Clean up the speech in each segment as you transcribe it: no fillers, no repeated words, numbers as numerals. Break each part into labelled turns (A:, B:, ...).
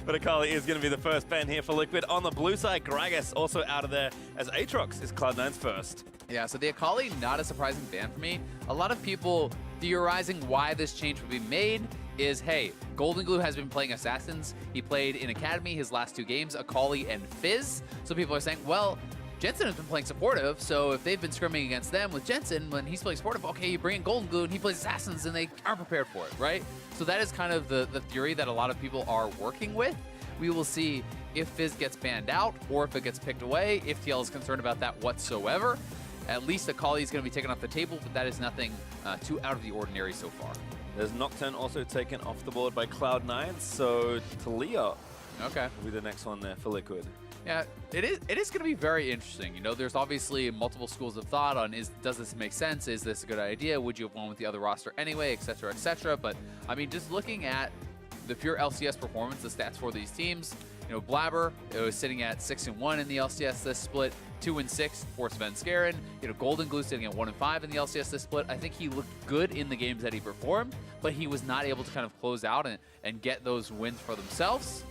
A: But Akali is going to be the first ban here for Liquid. On the blue side, Gragas also out of there as Aatrox is Cloud9's first.
B: Yeah, so the Akali, not a surprising ban for me. A lot of people theorizing why this change would be made is, hey, Golden Glue has been playing Assassins. He played in Academy his last 2 games, Akali and Fizz. So people are saying, well, Jensen has been playing supportive, so if they've been scrimming against them with Jensen when he's playing supportive, okay, you bring in Golden Glue and he plays Assassins and they aren't prepared for it, right? So that is kind of the theory that a lot of people are working with. We will see if Fizz gets banned out or if it gets picked away, if TL is concerned about that whatsoever. At least Akali is going to be taken off the table, but that is nothing too out of the ordinary so far.
A: There's Nocturne also taken off the board by Cloud9, so Talia
B: okay.
A: will be the next one there for Liquid.
B: Yeah, it is going to be very interesting. You know, there's obviously multiple schools of thought on does this make sense? Is this a good idea? Would you have won with the other roster anyway, et cetera, et cetera. But, I mean, just looking at the pure LCS performance, the stats for these teams, you know, Blabber, it was sitting at 6-1 in the LCS this split, 2-6 for Svenskeren. You know, Golden Glue sitting at 1-5 in the LCS this split. I think he looked good in the games that he performed, but he was not able to kind of close out and get those wins for themselves.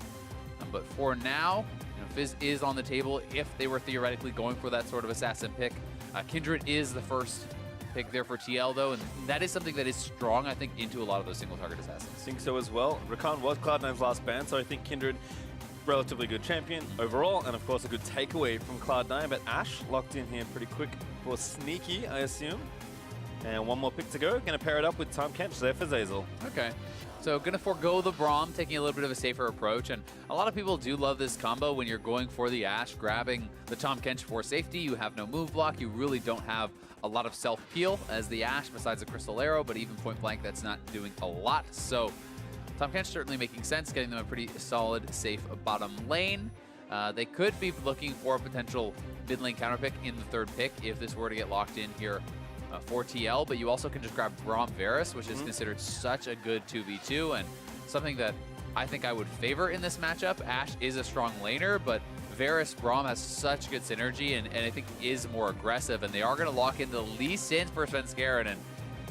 B: But for now, you know, Fizz is on the table if they were theoretically going for that sort of assassin pick. Kindred is the first pick there for TL, though, and that is something that is strong, I think, into a lot of those single-target assassins.
A: I think so as well. Rakan was Cloud9's last ban, so I think Kindred, relatively good champion overall, and of course a good takeaway from Cloud9, but Ashe locked in here pretty quick for Sneaky, I assume. And one more pick to go. Going to pair it up with Tom Kench there for Zeyzal.
B: Okay. So going to forego the Braum, taking a little bit of a safer approach. And a lot of people do love this combo when you're going for the Ashe, grabbing the Tom Kench for safety. You have no move block. You really don't have a lot of self-peel as the Ashe, besides the Crystal Arrow, but even point blank, that's not doing a lot. So Tom Kench certainly making sense, getting them a pretty solid, safe bottom lane. They could be looking for a potential mid lane counter pick in the 3rd pick if this were to get locked in here for TL, but you also can just grab Braum Varus, which is considered such a good 2v2 and something that I think I would favor in this matchup. Ashe is a strong laner, but Varus Braum has such good synergy and I think is more aggressive, and they are going to lock in the Lee Sin for Svenskeren. And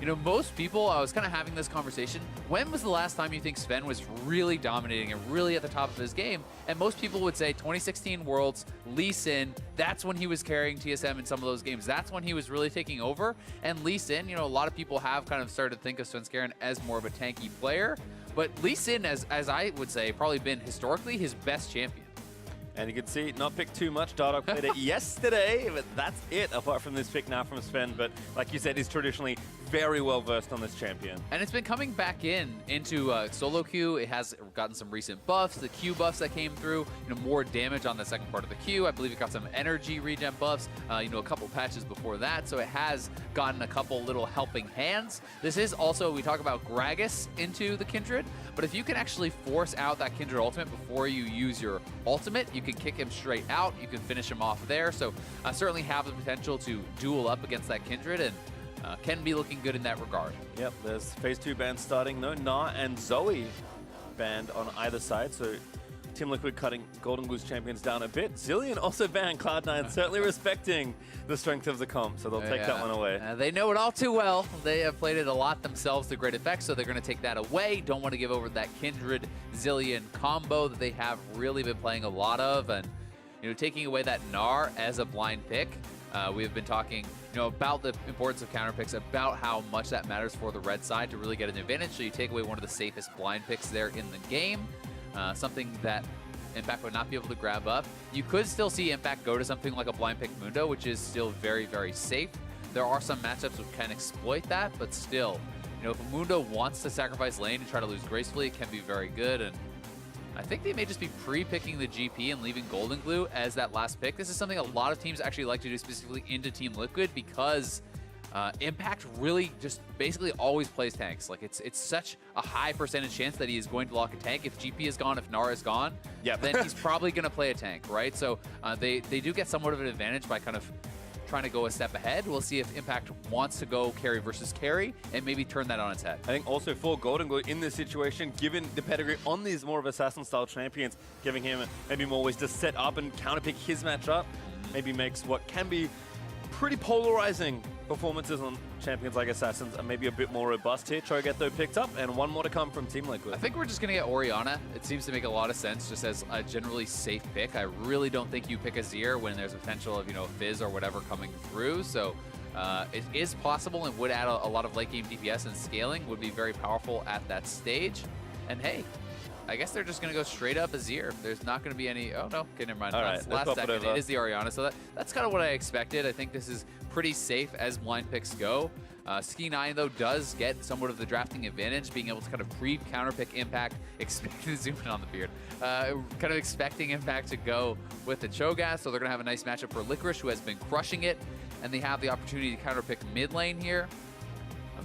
B: you know, most people, I was kind of having this conversation, when was the last time you think Sven was really dominating and really at the top of his game? And most people would say 2016 Worlds, Lee Sin, that's when he was carrying TSM in some of those games. That's when he was really taking over. And Lee Sin, you know, a lot of people have kind of started to think of Svenskeren as more of a tanky player. But Lee Sin, as I would say, probably been historically his best champion.
A: And you can see, not picked too much. Dardoch played it yesterday, but that's it, apart from this pick now from Sven. But like you said, he's traditionally very well versed on this champion.
B: And it's been coming back into solo queue. It has gotten some recent buffs, the Q buffs that came through, you know, more damage on the second part of the Q. I believe it got some energy regen buffs, you know, a couple patches before that. So it has gotten a couple little helping hands. This is also, we talk about Gragas into the Kindred, but if you can actually force out that Kindred ultimate before you use your ultimate, you can kick him straight out. You can finish him off there. So certainly have the potential to duel up against that Kindred and can be looking good in that regard.
A: Yep, there's phase 2 bans starting. No, Na and Zoe banned on either side. So Team Liquid cutting Golden Glue's champions down a bit. Zilean also banned. Cloud9 certainly respecting the strength of the comp, so they'll take that one away.
B: They know it all too well. They have played it a lot themselves to great effect, so they're going to take that away. Don't want to give over that Kindred Zilean combo that they have really been playing a lot of, and you know, taking away that Gnar as a blind pick. We have been talking, you know, about the importance of counter picks, about how much that matters for the red side to really get an advantage. So you take away one of the safest blind picks there in the game. Something that Impact would not be able to grab up. You could still see Impact go to something like a blind pick Mundo, which is still very, very safe. There are some matchups which can exploit that, but still, you know, if a Mundo wants to sacrifice lane and try to lose gracefully, it can be very good. And I think they may just be pre-picking the GP and leaving Golden Glue as that last pick. This is something a lot of teams actually like to do specifically into Team Liquid because Impact really just basically always plays tanks. Like it's such a high percentage chance that he is going to lock a tank. If GP is gone, if Gnar is gone, then he's probably going to play a tank, right? So they do get somewhat of an advantage by kind of trying to go a step ahead. We'll see if Impact wants to go carry versus carry and maybe turn that on its head.
A: I think also for Golden Glue in this situation, given the pedigree on these more of assassin-style champions, giving him maybe more ways to set up and counterpick his matchup, maybe makes what can be pretty polarizing performances on champions like Assassins are maybe a bit more robust here. Cho'Gath picked up, and one more to come from Team Liquid.
B: I think we're just going to get Orianna. It seems to make a lot of sense just as a generally safe pick. I really don't think you pick Azir when there's a potential of, Fizz or whatever coming through. So it is possible and would add a lot of late game DPS, and scaling would be very powerful at that stage. And hey, I guess they're just going to go straight up Azir. There's not going to be any... Oh, no. Okay, never mind.
A: All right,
B: last second, it is the Orianna. So that's kind of what I expected. I think this is pretty safe as blind picks go. Ski9, though, does get somewhat of the drafting advantage, being able to kind of pre-counter pick Impact, expecting to zoom in on the beard, kind of expecting Impact to go with the Cho'Gath. So they're going to have a nice matchup for Licorice, who has been crushing it, and they have the opportunity to counter pick mid lane here.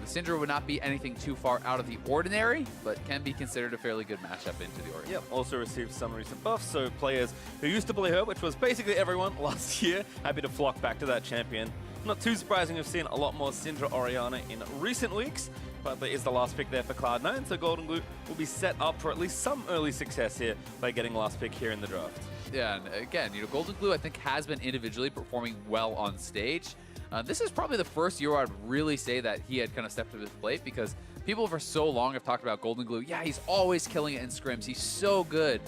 B: The Syndra would not be anything too far out of the ordinary, but can be considered a fairly good matchup into the ordinary.
A: Yep, also received some recent buffs, so players who used to play her, which was basically everyone last year, happy to flock back to that champion. Not too surprising, we've seen a lot more Syndra Orianna in recent weeks, but there is the last pick there for Cloud9, so Golden Glue will be set up for at least some early success here by getting last pick here in the draft.
B: Yeah, and again, Golden Glue I think has been individually performing well on stage. This is probably the first year I'd really say that he had kind of stepped to his plate, because people for so long have talked about Golden Glue. Yeah, he's always killing it in scrims. He's so good,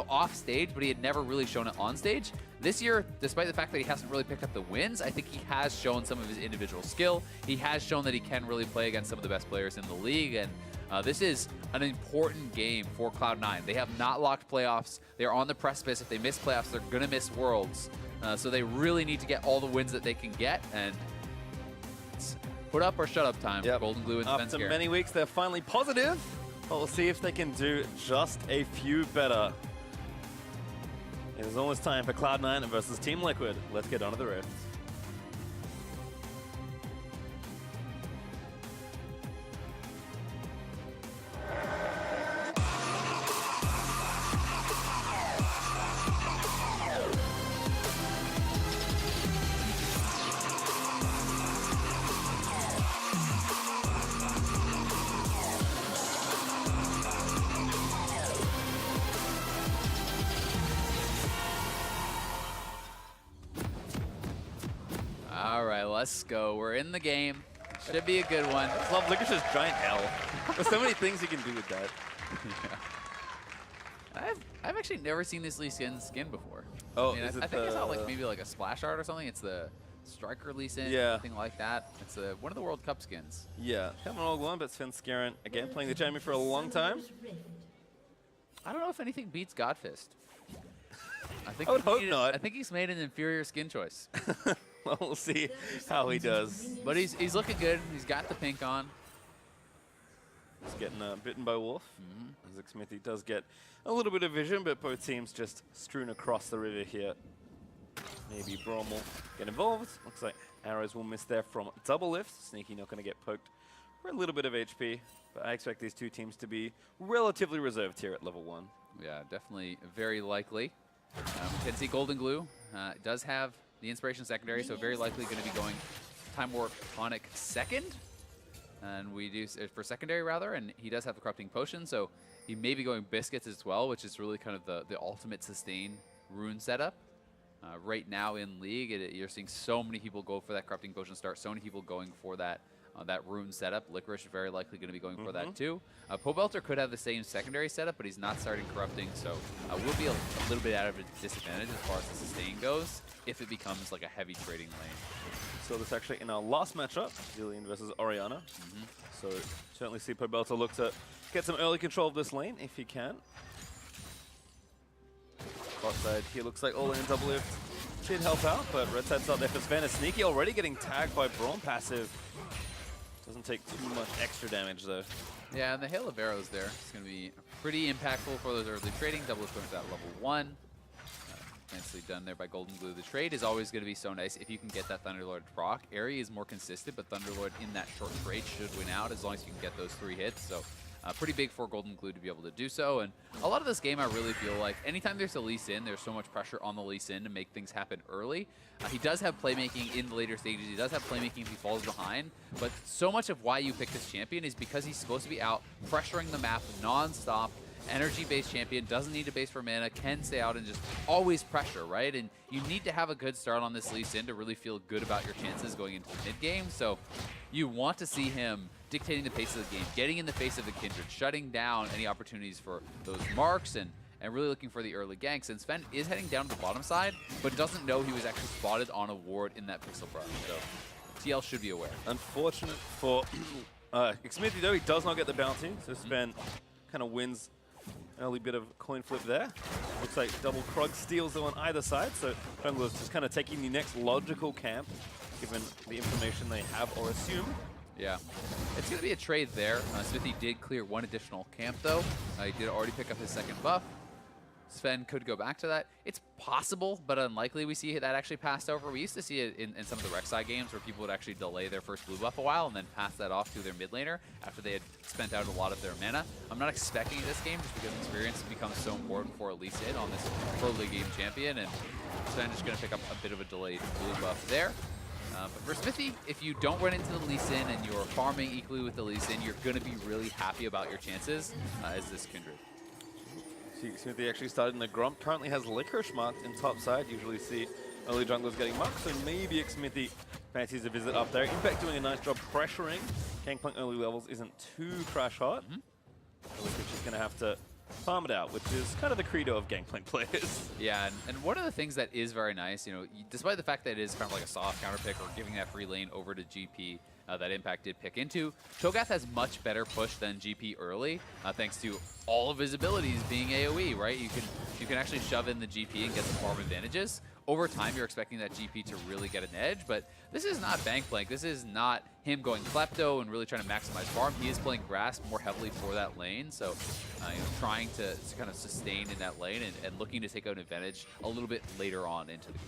B: off stage, but he had never really shown it on stage. This year, despite the fact that he hasn't really picked up the wins, I think he has shown some of his individual skill. He has shown that he can really play against some of the best players in the league, and this is an important game for Cloud9. They have not locked playoffs. They're on the precipice. If they miss playoffs, they're going to miss Worlds. So they really need to get all the wins that they can get, and it's put up or shut up time for Golden Glue and
A: After many weeks, they're finally positive, but we'll see if they can do just a few better. It is almost time for Cloud9 versus Team Liquid. Let's get on to the rifts.
B: Let's go. We're in the game. Should be a good one.
A: I love Licorice's giant L. There's so many things you can do with that.
B: Yeah. I've actually never seen this Lee Sin skin before.
A: Oh,
B: I think I saw maybe like a splash art or something. It's the Striker Lee Sin, something like that. It's one of the World Cup skins.
A: Yeah, haven't all one, but Sven Skaren again playing the champion for a long time.
B: I don't know if anything beats Godfist.
A: I would hope not.
B: I think he's made an inferior skin choice.
A: Well, we'll see how he does.
B: But he's looking good. He's got the pink on.
A: He's getting bitten by Wolf. As Smithy does get a little bit of vision, but both teams just strewn across the river here. Maybe Braum will get involved. Looks like arrows will miss there from double lift. Sneaky not going to get poked for a little bit of HP, but I expect these two teams to be relatively reserved here at level 1.
B: Yeah, definitely very likely. We can see Golden Glue does have the Inspiration secondary, so very likely going to be going Time Warp Tonic second. And we do for secondary rather, and he does have the Corrupting Potion, so he may be going Biscuits as well, which is really kind of the ultimate sustain rune setup. Right now in League, you're seeing so many people go for that Corrupting Potion start, so many people going for that rune setup. Licorice very likely going to be going for that too. Pobelter could have the same secondary setup, but he's not starting Corrupting, so we'll be a little bit out of a disadvantage as far as the sustain goes if it becomes like a heavy trading lane.
A: So this actually in our last matchup, Zillion versus Orianna. So certainly see Pobelter look to get some early control of this lane if he can. Bot side here looks like all in double lift should help out, but red side's not there for Sven. Sneaky already getting tagged by Braum passive. Doesn't take too much extra damage though.
B: Yeah, and the Hail of Arrows there is going to be pretty impactful for those early trading. Double lift going to that level 1. Nicely done there by Golden Glue. The trade is always going to be so nice if you can get that Thunderlord proc. Airy is more consistent, but Thunderlord in that short trade should win out as long as you can get those 3 hits. So pretty big for Golden Glue to be able to do so. And a lot of this game, I really feel like anytime there's a Lee Sin, there's so much pressure on the Lee Sin to make things happen early. He does have playmaking in the later stages. He does have playmaking if he falls behind. But so much of why you pick this champion is because he's supposed to be out pressuring the map non-stop energy-based champion, doesn't need to base for mana, can stay out and just always pressure, right? And you need to have a good start on this Lee Sin to really feel good about your chances going into the mid-game. So you want to see him dictating the pace of the game, getting in the face of the Kindred, shutting down any opportunities for those marks, and really looking for the early ganks. And Sven is heading down to the bottom side, but doesn't know he was actually spotted on a ward in that pixel brush. So TL should be aware.
A: Unfortunate for Xmithie, though, he does not get the bounty, so Sven kind of wins an early bit of coin flip there. Looks like double Krog steals though on either side, so Jungler's just kind of taking the next logical camp, given the information they have or assume.
B: Yeah, it's going to be a trade there. Xmithie did clear one additional camp, though. He did already pick up his second buff. Sven could go back to that. It's possible, but unlikely we see that actually passed over. We used to see it in some of the Rek'Sai games where people would actually delay their first blue buff a while and then pass that off to their mid laner after they had spent out a lot of their mana. I'm not expecting it this game just because experience becomes so important for Lee Sin on this early game champion, and Sven just going to pick up a bit of a delayed blue buff there. But for Xmithie, if you don't run into the Lee Sin and you're farming equally with the Lee Sin, you're going to be really happy about your chances as this Kindred.
A: Xmithie actually started in the Gromp, currently has Licorice marked in top side. Usually see early junglers getting marked, so maybe Xmithie fancies a visit up there. Impact doing a nice job pressuring. Gangplank early levels isn't too crash hot. Licorice is going to have to farm it out, which is kind of the credo of Gangplank players.
B: Yeah, and one of the things that is very nice, you know, despite the fact that it is kind of like a soft counter pick or giving that free lane over to GP, that Impact did pick into. Cho'Gath has much better push than GP early, thanks to all of his abilities being AoE, right? You can actually shove in the GP and get some farm advantages. Over time, you're expecting that GP to really get an edge, but this is not Gangplank. This is not him going Klepto and really trying to maximize farm. He is playing Grasp more heavily for that lane, so you know, trying to kind of sustain in that lane and looking to take out an advantage a little bit later on into the game.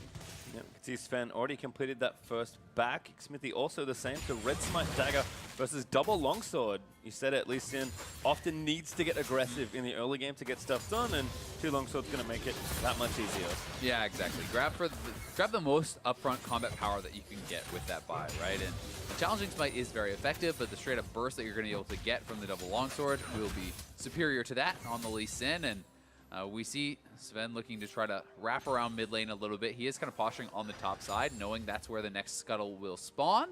A: Yep, you can see Sven already completed that first back. Xmithie also the same. So Red Smite Dagger versus double Longsword. You said it, Lee Sin often needs to get aggressive in the early game to get stuff done, and two Longsword's going to make it that much easier.
B: Yeah, exactly. Grab the most upfront combat power that you can get with that buy, right? And Challenging Smite is very effective, but the straight up burst that you're going to be able to get from the double Longsword will be superior to that on the Lee Sin. And we see Sven looking to try to wrap around mid lane a little bit. He is kind of posturing on the top side, knowing that's where the next scuttle will spawn.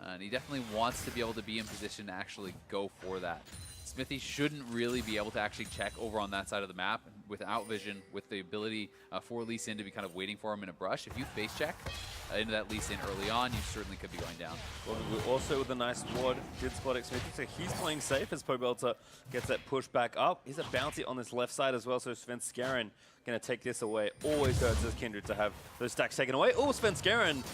B: And he definitely wants to be able to be in position to actually go for that. Xmithie shouldn't really be able to actually check over on that side of the map without vision, with the ability for Lee Sin to be kind of waiting for him in a brush. If you face check into that Lee Sin early on, you certainly could be going down.
A: Also with a nice ward, did spot Xmithie, so he's playing safe as Pobelter gets that push back up. He's a bounty on this left side as well, so Svenskeren going to take this away. Always hurts his Kindred to have those stacks taken away. Oh, Svenskeren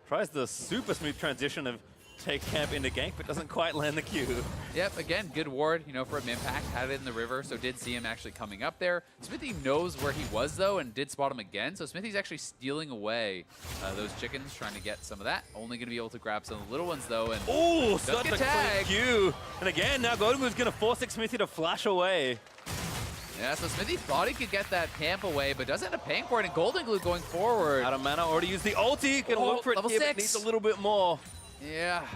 A: tries the super smooth transition of take camp into gank, but doesn't quite land the Q. Yep,
B: again, good ward, you know, from Impact. Had it in the river, so did see him actually coming up there. Xmithie knows where he was, though, and did spot him again. So Xmithie's actually stealing away those chickens, trying to get some of that. Only going to be able to grab some of the little ones, though. And
A: oh, such a clean Q. And again, now Goldenblue's going to force Xmithie to flash away.
B: Yeah, so Xmithie thought he could get that camp away, but does end up paying for it. And Goldenblue going forward.
A: Out of mana, already used the ulti. Gonna look for it here, but needs a little bit more.
B: Yeah,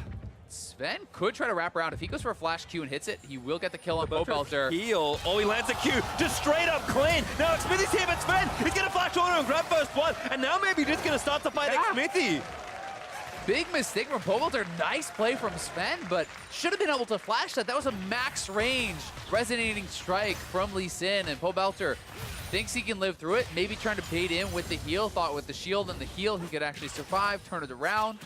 B: Sven could try to wrap around. If he goes for a flash Q and hits it, he will get the kill on Pobelter.
A: Heal. Oh, he lands a Q. Just straight up clean. Now Xmithie's here, but Sven, he's going to flash order and grab first blood. And now maybe just going to start to fight Xmithie.
B: Big mistake from Pobelter. Nice play from Sven, but should have been able to flash that. That was a max range resonating strike from Lee Sin, and Pobelter thinks he can live through it. Maybe trying to bait in with the heal. Thought with the shield and the heal he could actually survive, turn it around.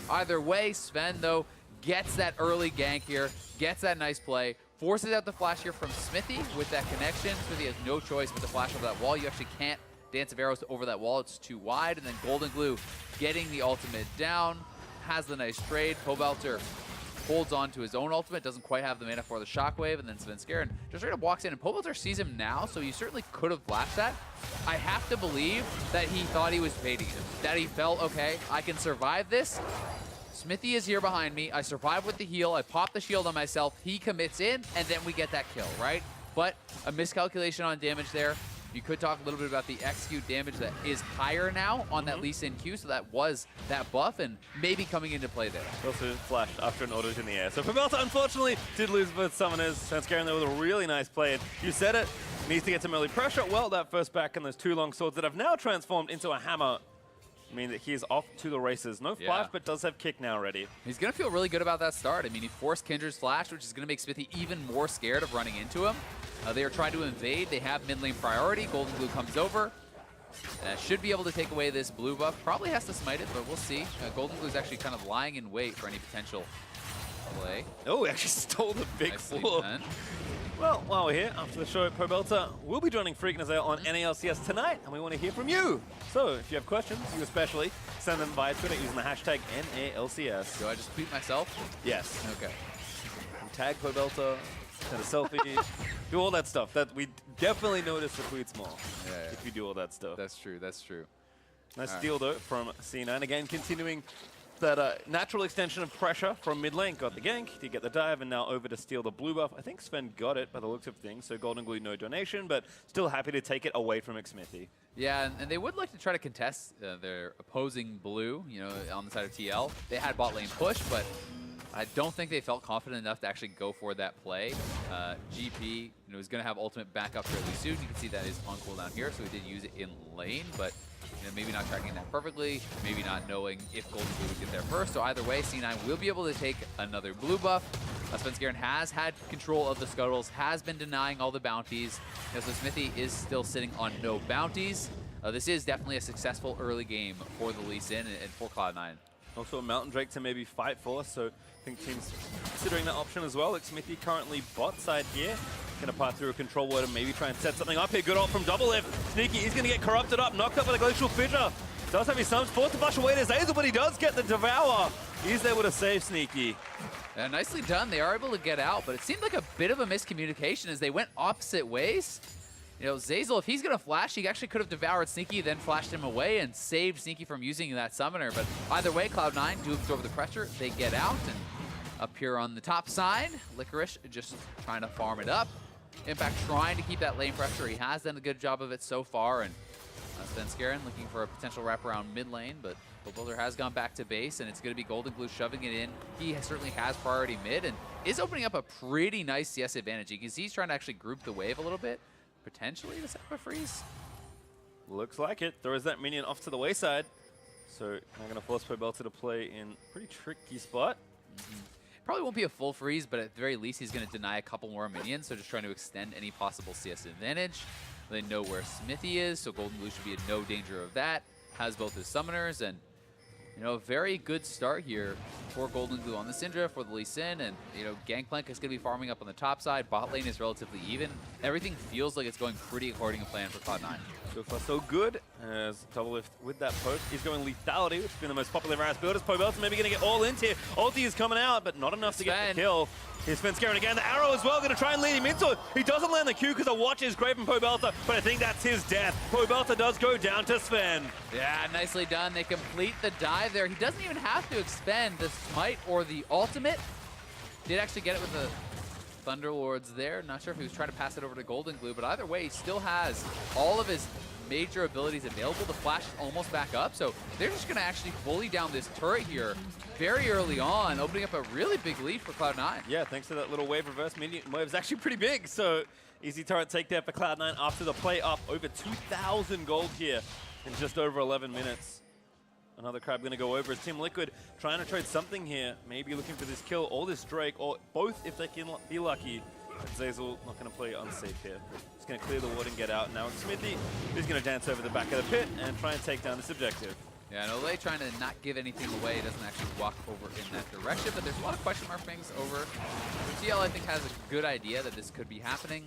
B: Either way, Sven, though, gets that early gank here, gets that nice play, forces out the flash here from Xmithie with that connection. Xmithie has no choice but to flash over that wall. You actually can't dance of arrows over that wall. It's too wide. And then Goldenblue getting the ultimate down, has the nice trade. Pobelter holds on to his own ultimate, doesn't quite have the mana for the shockwave, and then Svenskeren just straight up walks in, and Pobelter sees him now, so he certainly could have flashed that. I have to believe that he thought he was baiting him, that he felt, okay, I can survive this. Xmithie is here behind me. I survive with the heal. I pop the shield on myself. He commits in, and then we get that kill, right? But a miscalculation on damage there. You could talk a little bit about the execute damage that is higher now on that Lee Sin Q, so that was that buff and maybe coming into play there.
A: Also flashed after an auto's in the air. So Pobelta, unfortunately, did lose both summoners. Svenskeren there with a really nice play. And you said it, needs to get some early pressure. Well, that first back and those 2 long swords that have now transformed into a hammer mean that he is off to the races. No flash, but does have kick now ready.
B: He's going to feel really good about that start. I mean, he forced Kindred's flash, which is going to make Smithy even more scared of running into him. They are trying to invade. They have mid lane priority. Golden Glue comes over. Should be able to take away this blue buff. Probably has to smite it, but we'll see. Golden Glue is actually kind of lying in wait for any potential play.
A: Oh, he actually stole the big floor.
B: Done.
A: Well, while we're here, after the show, Pobelta will be joining Freak and Azale on LCS tonight, and we want to hear from you. So, if you have questions, you especially, send them via Twitter using the hashtag NALCS.
B: Do I just tweet myself?
A: Yes.
B: Okay.
A: Tag Pobelta, send a selfie, do all that stuff. That we definitely notice the tweets more if you do all that stuff.
B: That's true. That's true.
A: Nice steal, though, from C9. Again, continuing that natural extension of pressure from mid lane. Got the gank, did get the dive, and now over to steal the blue buff. I think Sven got it by the looks of things, so Golden Glue no donation, but still happy to take it away from Xmithy.
B: Yeah, and they would like to try to contest their opposing blue, you know, on the side of TL. They had bot lane push, but I don't think they felt confident enough to actually go for that play. GP, is going to have ultimate backup fairly soon. You can see that is on cooldown here, so he did use it in lane, but maybe not tracking that perfectly, maybe not knowing if Golden Glue would get there first. So either way, C9 will be able to take another blue buff. Svenskeren has had control of the scuttles, has been denying all the bounties. So Smithy is still sitting on no bounties. This is definitely a successful early game for the Lee Sin and for Cloud9.
A: Also a Mountain Drake to maybe fight for, so I think teams considering that option as well. Xmithy currently bot side here. Gonna part through a control word and maybe try and set something up here. Good ult from Double Lift. Sneaky is gonna get corrupted up, knocked up by the Glacial Fissure. Does have his sums, forced to flush away to Zazel, but he does get the Devour. He's able to save Sneaky.
B: Nicely done. They are able to get out, but it seemed like a bit of a miscommunication as they went opposite ways. Zazel, if he's going to flash, he actually could have devoured Sneaky, then flashed him away and saved Sneaky from using that summoner. But either way, Cloud9 do absorb the pressure. They get out, and up here on the top side, Licorice just trying to farm it up. Impact trying to keep that lane pressure. He has done a good job of it so far, and Svenskeren looking for a potential wraparound mid lane, but Builder has gone back to base, and it's going to be Golden Glue shoving it in. He certainly has priority mid, and is opening up a pretty nice CS advantage. You can see he's trying to actually group the wave a little bit, potentially to set up a freeze.
A: Looks like it. Throws that minion off to the wayside. So I'm going to force Pobelta to play in a pretty tricky spot.
B: Probably won't be a full freeze, but at the very least, he's going to deny a couple more minions, so just trying to extend any possible CS advantage. They know where Smithy is, so Golden Glue should be in no danger of that. Has both his summoners, and a very good start here for Golden Glue on the Syndra, for the Lee Sin, and Gangplank is going to be farming up on the top side. Bot lane is relatively even. Everything feels like it's going pretty according to plan for Cloud9.
A: So far, so good. As Double Lift with that poke, he's going Lethality, which has been the most popular Varus builders. Pobelta maybe going to get all into here. Ulti is coming out, but not enough to get the kill. Here's Svenskeren again. The arrow as well, going to try and lead him into it. He doesn't land the Q because the watch is great from Pobelta, but I think that's his death. Pobelta does go down to Sven.
B: Yeah, nicely done. They complete the dive there. He doesn't even have to expend the smite or the ultimate. Did actually get it with the Thunderlords there. Not sure if he was trying to pass it over to Golden Glue, but either way, he still has all of his major abilities available. The flash is almost back up, so they're just going to actually bully down this turret here very early on, opening up a really big lead for Cloud9.
A: Yeah, thanks to that little wave reverse. Minion wave is actually pretty big, so easy turret take there for Cloud9 after the play up. Over 2,000 gold here in just over 11 minutes. Another crab going to go over. It's Team Liquid trying to trade something here. Maybe looking for this kill or this Drake, or both if they can be lucky. But Zazel not going to play unsafe here. He's going to clear the ward and get out. Now Smithy is going to dance over the back of the pit and try and take down this objective.
B: Yeah, and Olay trying to not give anything away. He doesn't actually walk over in that direction, but there's a lot of question mark things over. TL, I think, has a good idea that this could be happening.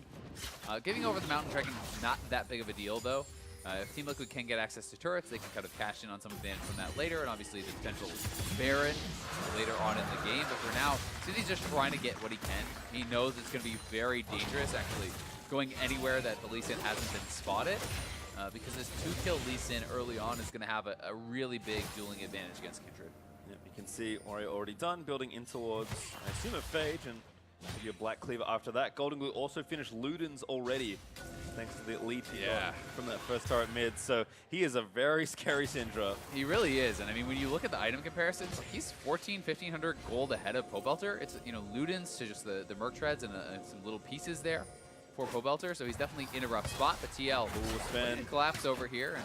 B: Giving over the mountain trekking, not that big of a deal, though. If Team Liquid can get access to turrets, they can kind of cash in on some advantage from that later, and obviously the potential Baron later on in the game. But for now, City's just trying to get what he can. He knows it's going to be very dangerous, actually, going anywhere that the Lee Sin hasn't been spotted, because this 2-kill Lee Sin early on is going to have a really big dueling advantage against Kindred.
A: Yep, you can see Ori already done, building in towards, I assume, a Phage, and maybe a Black Cleaver after that. Golden Glue also finished Ludens already. thanks to the lead he got from that first turret mid. So he is a very scary Syndra.
B: He really is. And I mean, when you look at the item comparisons, he's 1,500 gold ahead of Pobelter. It's, you know, Ludens to just the Merc Treads and some little pieces there for Pobelter. So he's definitely in a rough spot. But TL will collapse over here. And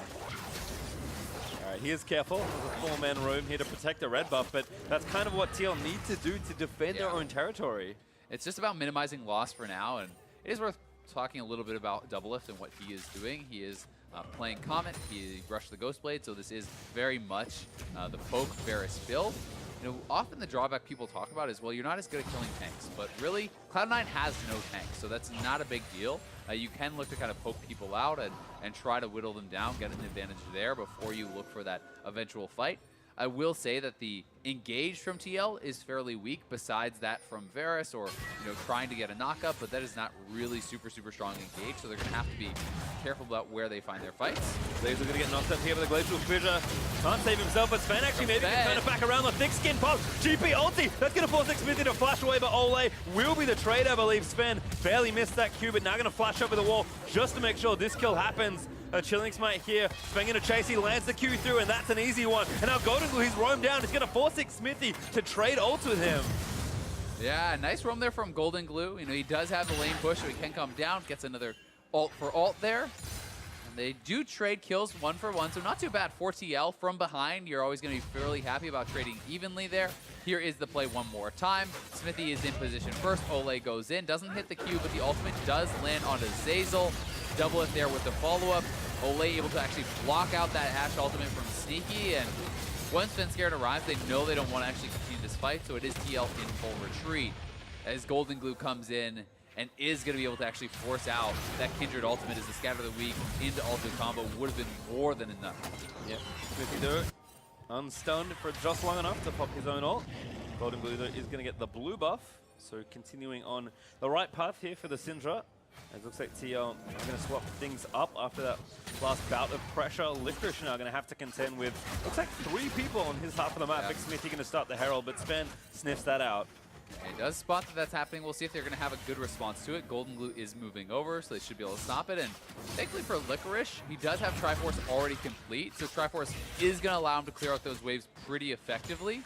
A: all right, he is careful. There's a 4-man room here to protect the red buff, but that's kind of what TL need to do to defend their own territory.
B: It's just about minimizing loss for now, and it is worth talking a little bit about Doublelift and what he is doing. He is playing Comet, he rushed the Ghost Blade, so this is very much the poke Varus build. You know, often the drawback people talk about is, well, you're not as good at killing tanks, but really, Cloud9 has no tanks, so that's not a big deal. You can look to kind of poke people out and try to whittle them down, get an advantage there before you look for that eventual fight. I will say that the engage from TL is fairly weak, besides that from Varus or, you know, trying to get a knockup, but that is not really super strong engage, so they're going to have to be careful about where they find their fights.
A: Blaze are going to get knocked up here with a Glacial Fissure. Can't save himself, but Sven actually maybe can turn it back around. The thick skin pop. GP ulti. That's going to force Xmithie to flash away, but Ole will be the trade, I believe. Sven barely missed that Q, but now going to flash over the wall just to make sure this kill happens. Chilling Smite here, Sven gonna chase, he lands the Q through, and that's an easy one. And now Golden Glue, he's roamed down, he's gonna force Xmithie to trade ults with him.
B: Yeah, nice roam there from Golden Glue. You know, he does have the lane push, so he can come down, gets another ult for ult there. And they do trade kills 1 for 1, so not too bad for TL. From behind, you're always gonna be fairly happy about trading evenly there. Here is the play one more time. Xmithie is in position first, Ole goes in, doesn't hit the Q, but the ultimate does land onto Zeyzal. Doublelift there with the follow-up. Ole able to actually block out that Ashe ultimate from Sneaky, and once Svenskeren arrives, they know they don't want to actually continue this fight, so it is TL in full retreat as Golden Glue comes in and is going to be able to actually force out that Kindred ultimate as the Scatter the Weak into ultimate combo would have been more than enough.
A: Yep, Smithy do it. Unstunned for just long enough to pop his own ult. Golden Glue is going to get the blue buff, so continuing on the right path here for the Syndra. It looks like TL are going to swap things up after that last bout of pressure. Licorice now going to have to contend with, looks like 3 people on his half of the map.
B: Yeah.
A: Xmithie going to start the Herald, but Sven sniffs that out.
B: He does spot that that's happening. We'll see if they're going to have a good response to it. Golden Glue is moving over, so they should be able to stop it. And thankfully for Licorice, he does have Triforce already complete, so Triforce is going to allow him to clear out those waves pretty effectively.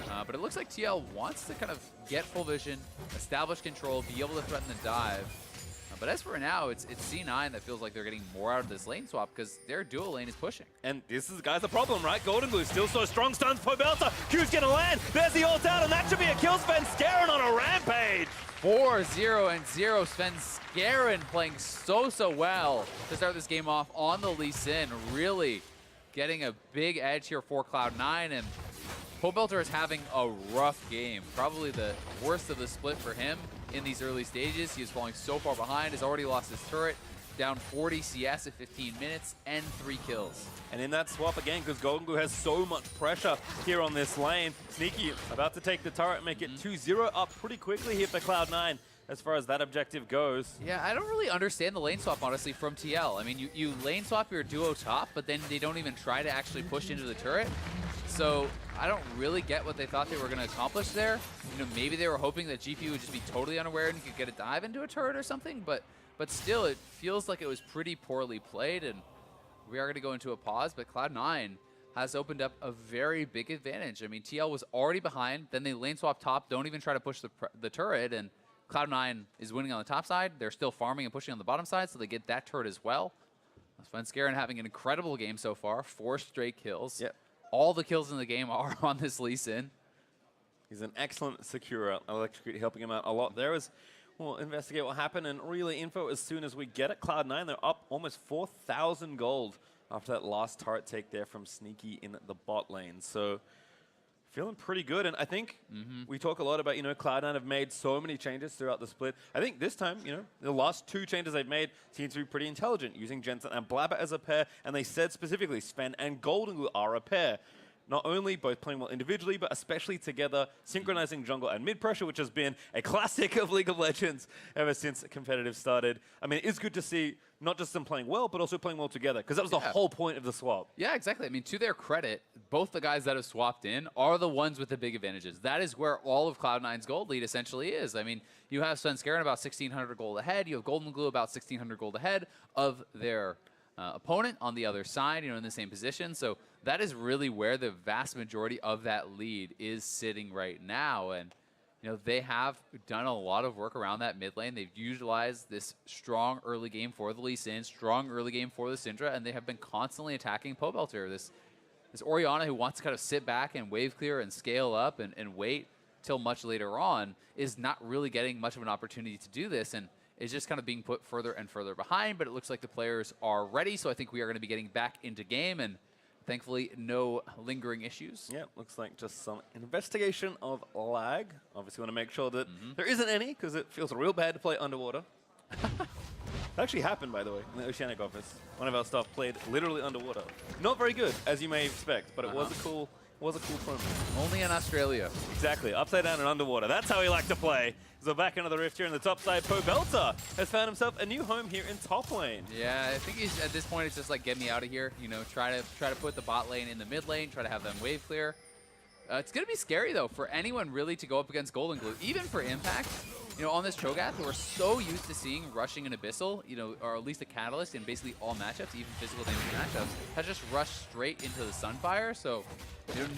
B: But it looks like TL wants to kind of get full vision, establish control, be able to threaten the dive. But as for now, it's C9 that feels like they're getting more out of this lane swap because their dual lane is pushing.
A: And this is, guys, the problem, right? Golden Glue still so strong, stuns Pobelter. Q's gonna land. There's the ult out, and that should be a kill. Svenskeren on a rampage.
B: 4-0 and 0. Svenskeren playing so well to start this game off on the Lee Sin. Really getting a big edge here for Cloud9. And Pobelter is having a rough game. Probably the worst of the split for him. In these early stages, he is falling so far behind, has already lost his turret, down 40 CS at 15 minutes, and 3 kills.
A: And in that swap again, because Golden Glue has so much pressure here on this lane, Sneaky about to take the turret, make it 2-0 up pretty quickly here for Cloud9 as far as that objective goes.
B: Yeah, I don't really understand the lane swap, honestly, from TL. I mean, you lane swap your duo top, but then they don't even try to actually push into the turret. So I don't really get what they thought they were going to accomplish there. You know, maybe they were hoping that GP would just be totally unaware and you could get a dive into a turret or something, but still, it feels like it was pretty poorly played, and we are going to go into a pause, but Cloud9 has opened up a very big advantage. I mean, TL was already behind, then they lane swap top, don't even try to push the turret, and Cloud9 is winning on the top side. They're still farming and pushing on the bottom side, so they get that turret as well. Svenskeren having an incredible game so far, 4 straight kills.
A: Yep.
B: All the kills in the game are on this Lee Sin.
A: He's an excellent securer. Electrocute helping him out a lot there. We'll investigate what happened and relay info as soon as we get it. Cloud9, they're up almost 4,000 gold after that last turret take there from Sneaky in the bot lane. So feeling pretty good. And I think we talk a lot about, you know, Cloud9 have made so many changes throughout the split. I think this time, you know, the last 2 changes they've made seem to be pretty intelligent, using Jensen and Blabber as a pair. And they said specifically Sven and Golden Glue are a pair. Not only both playing well individually, but especially together, synchronizing jungle and mid pressure, which has been a classic of League of Legends ever since competitive started. I mean, it is good to see not just them playing well, but also playing well together, because that was the whole point of the swap.
B: Yeah, exactly. I mean, to their credit, both the guys that have swapped in are the ones with the big advantages. That is where all of Cloud9's gold lead essentially is. I mean, you have Svenskeren about 1,600 gold ahead. You have Golden Glue about 1,600 gold ahead of their opponent on the other side, in the same position. So that is really where the vast majority of that lead is sitting right now. And they have done a lot of work around that mid lane. They've utilized this strong early game for the Lee Sin, strong early game for the Syndra, and they have been constantly attacking Pobelter. This Orianna who wants to kind of sit back and wave clear and scale up and wait till much later on is not really getting much of an opportunity to do this, and is just kind of being put further and further behind. But it looks like the players are ready, so I think we are going to be getting back into game, and thankfully, no lingering issues.
A: Yeah, looks like just some investigation of lag. Obviously, want to make sure that there isn't any, because it feels real bad to play underwater. That actually happened, by the way, in the Oceanic office. One of our staff played literally underwater. Not very good, as you may expect, but it was a cool promo.
B: Only in Australia.
A: Exactly, upside down and underwater. That's how we like to play. So back into the rift here in the top side. Pobelter has found himself a new home here in top lane.
B: Yeah, I think he's at this point it's just like, get me out of here. Try to put the bot lane in the mid lane, try to have them wave clear. It's going to be scary though for anyone really to go up against Golden Glue, even for Impact. On this Cho'Gath, who we're so used to seeing rushing an Abyssal, or at least a Catalyst in basically all matchups, even physical damage matchups, has just rushed straight into the Sunfire. So,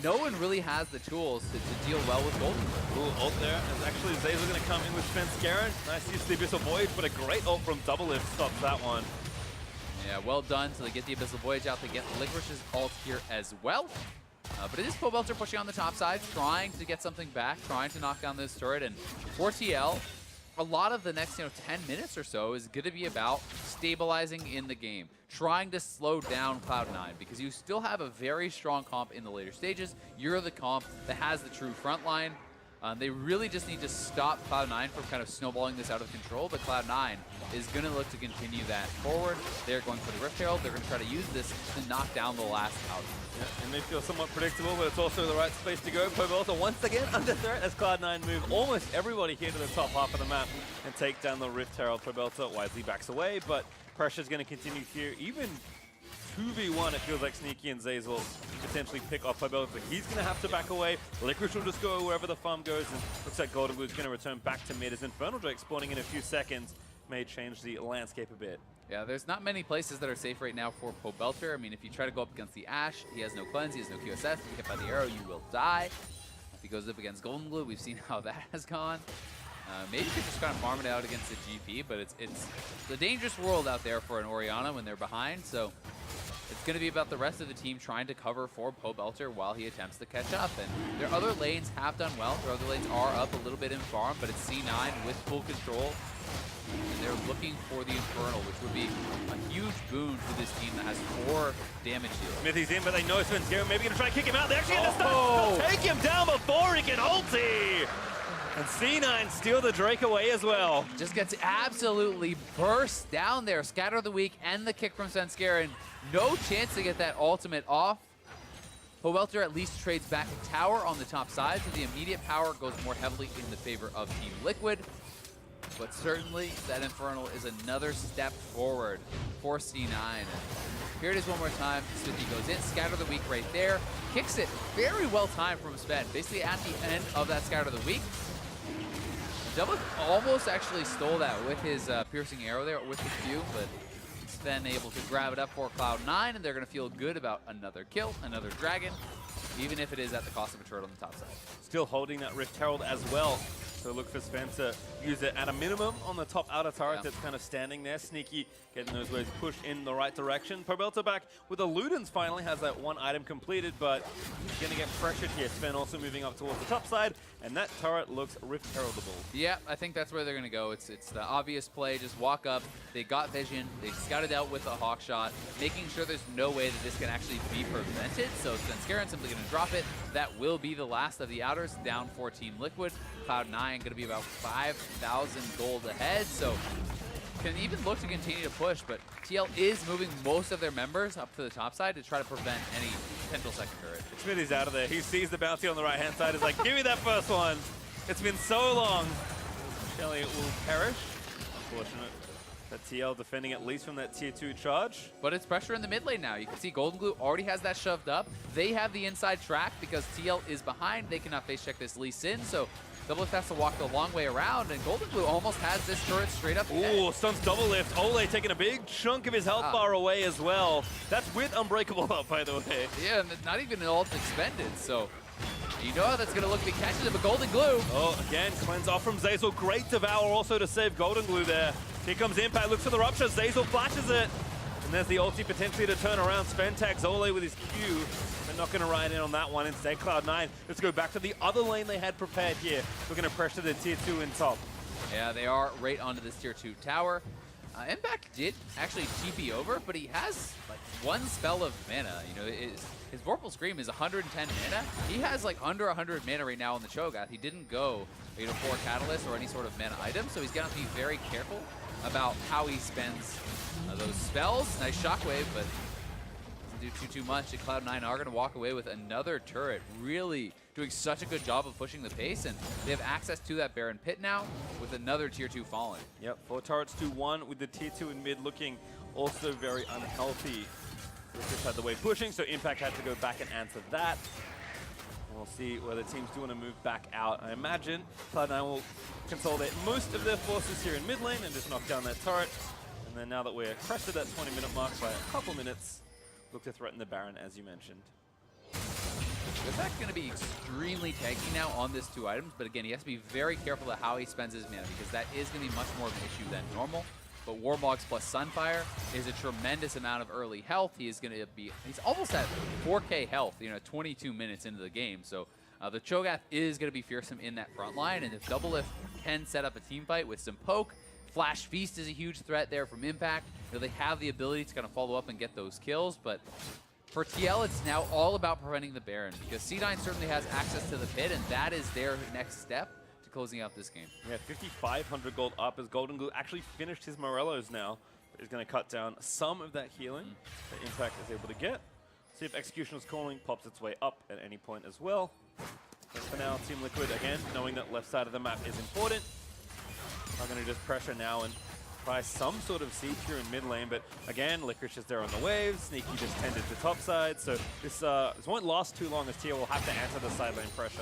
B: no one really has the tools to deal well with Golden Glue.
A: Ooh, ult there. As actually Zazel going to come in with Svenskeren. Nice use of the Abyssal Voyage, but a great ult from Double Lift stops that one.
B: Yeah, well done. So they get the Abyssal Voyage out. They get Licorice's ult here as well. But it is Pobelter pushing on the top side, trying to get something back, trying to knock down this turret. And for TL, a lot of the next 10 minutes or so is going to be about stabilizing in the game, trying to slow down Cloud9, because you still have a very strong comp in the later stages. You're the comp that has the true front line. They really just need to stop Cloud9 from kind of snowballing this out of control, but Cloud9 is going to look to continue that forward. They're going for the Rift Herald. They're going to try to use this to knock down the last out.
A: Yeah, and they feel somewhat predictable, but it's also the right space to go. Pobelter once again under threat as Cloud9 move almost everybody here to the top half of the map and take down the Rift Herald. Pobelter wisely backs away, but pressure's going to continue here. Even 2v1, it feels like Sneaky and Zazel potentially pick off Pobelter. He's going to have to back away. Licorice will just go wherever the farm goes, and looks like Golden Glue is going to return back to mid as Infernal Drake spawning in a few seconds may change the landscape a bit.
B: Yeah, there's not many places that are safe right now for Pobelter. I mean, if you try to go up against the Ashe, he has no cleanse, he has no QSS. If you get hit by the arrow, you will die. If he goes up against Golden Glue, we've seen how that has gone. Maybe you could just kind of farm it out against the GP, but it's a dangerous world out there for an Orianna when they're behind, so it's going to be about the rest of the team trying to cover for Pobelter while he attempts to catch up. And their other lanes have done well. Their other lanes are up a little bit in farm, but it's C9 with full control. And they're looking for the Infernal, which would be a huge boon to this team that has 4 damage dealers.
A: Smithy's in, but they know Svenskeren maybe going to try to kick him out. They actually have to take him down before he can ulti! And C9 steal the Drake away as well.
B: Just gets absolutely burst down there. Scatter the Weak and the kick from Svenskeren. No chance to get that ultimate off. Pobelter at least trades back a tower on the top side, so the immediate power goes more heavily in the favor of Team Liquid. But certainly, that Infernal is another step forward for C9. Here it is one more time. Smithy goes in, Scatter the Weak right there. Kicks it very well timed from Sven. Basically at the end of that Scatter the Weak. Double almost actually stole that with his piercing arrow there with the Q, but Sven able to grab it up for Cloud9, and they're going to feel good about another kill, another dragon, even if it is at the cost of a turret on the top side.
A: Still holding that Rift Herald as well. So look for Sven to use it at a minimum on the top outer turret that's kind of standing there. Sneaky getting those waves pushed in the right direction. Pobelter back with the Ludens finally has that one item completed, but he's going to get pressured here. Sven also moving up towards the top side, and that turret looks Rift Heraldable.
B: Yeah, I think that's where they're going to go. It's the obvious play. Just walk up. They got vision. They scouted out with a hawk shot, making sure there's no way that this can actually be prevented. So Svenskeren simply going to drop it. That will be the last of the outers, down for Team Liquid. Cloud9 going to be about 5,000 gold ahead, so can even look to continue to push, but TL is moving most of their members up to the top side to try to prevent any potential second turret.
A: Smithy's out of there. He sees the bounty on the right-hand side. He's like, give me that first one. It's been so long. Shelly will perish. Unfortunate. But TL defending at least from that tier 2 charge.
B: But it's pressure in the mid lane now. You can see Golden Glue already has that shoved up. They have the inside track because TL is behind. They cannot face check this Lee Sin, so Doublelift has to walk the long way around, and Golden Glue almost has this turret straight up.
A: Ooh, stuns Doublelift. Ole taking a big chunk of his health bar away as well. That's with Unbreakable up, by the way.
B: Yeah, and not even an ult expended, so you know how that's going to look if he catches it, but Golden Glue.
A: Oh, again, cleanse off from Zeyzal. Great Devour also to save Golden Glue there. Here comes Impact, looks for the Rupture. Zeyzal flashes it. And there's the ulti potentially to turn around. Sven tags Ole with his Q. They're not going to ride in on that one. Instead, Cloud9, let's go back to the other lane they had prepared here. We're going to pressure the tier 2 in top.
B: Yeah, they are right onto this tier 2 tower. Impact did actually TP over, but he has like one spell of mana. You know, his Vorpal Scream is 110 mana. He has like under 100 mana right now on the Cho'Gath. He didn't go, you know, for a Catalyst or any sort of mana item, so he's going to be very careful about how he spends those spells. Nice Shockwave, but doesn't do too much. And Cloud9 are going to walk away with another turret. Really doing such a good job of pushing the pace, and they have access to that Baron Pit now with another tier 2 fallen.
A: Yep, 4 turrets to 1 with the tier 2 in mid looking also very unhealthy. Just had the way pushing, so Impact had to go back and answer that. We'll see whether teams do want to move back out. I imagine Cloud9 will consolidate most of their forces here in mid lane and just knock down that turret. And then now that we're crested that 20-minute mark by a couple minutes, look to threaten the Baron, as you mentioned.
B: Impact's going to be extremely tanky now on this 2 items, but again, he has to be very careful of how he spends his mana because that is going to be much more of an issue than normal. But Warmogs plus Sunfire is a tremendous amount of early health. He is going to be, he's almost at 4K health, you know, 22 minutes into the game. So the Cho'Gath is going to be fearsome in that front line, and if Doublelift can set up a team fight with some poke, Flash Feast is a huge threat there from Impact. You know, they have the ability to kind of follow up and get those kills, but for TL, it's now all about preventing the Baron because C9 certainly has access to the pit, and that is their next step to closing out this game.
A: Yeah, 5,500 gold up as Golden Glue actually finished his Morellos now. But is going to cut down some of that healing that Impact is able to get. See if Executioner's Calling pops its way up at any point as well. But for now, Team Liquid, again, knowing that left side of the map is important, are going to just pressure now and try some sort of siege here in mid lane, but again, Licorice is there on the waves. Sneaky just tended to top side, so this won't last too long as TL will have to answer the side lane pressure.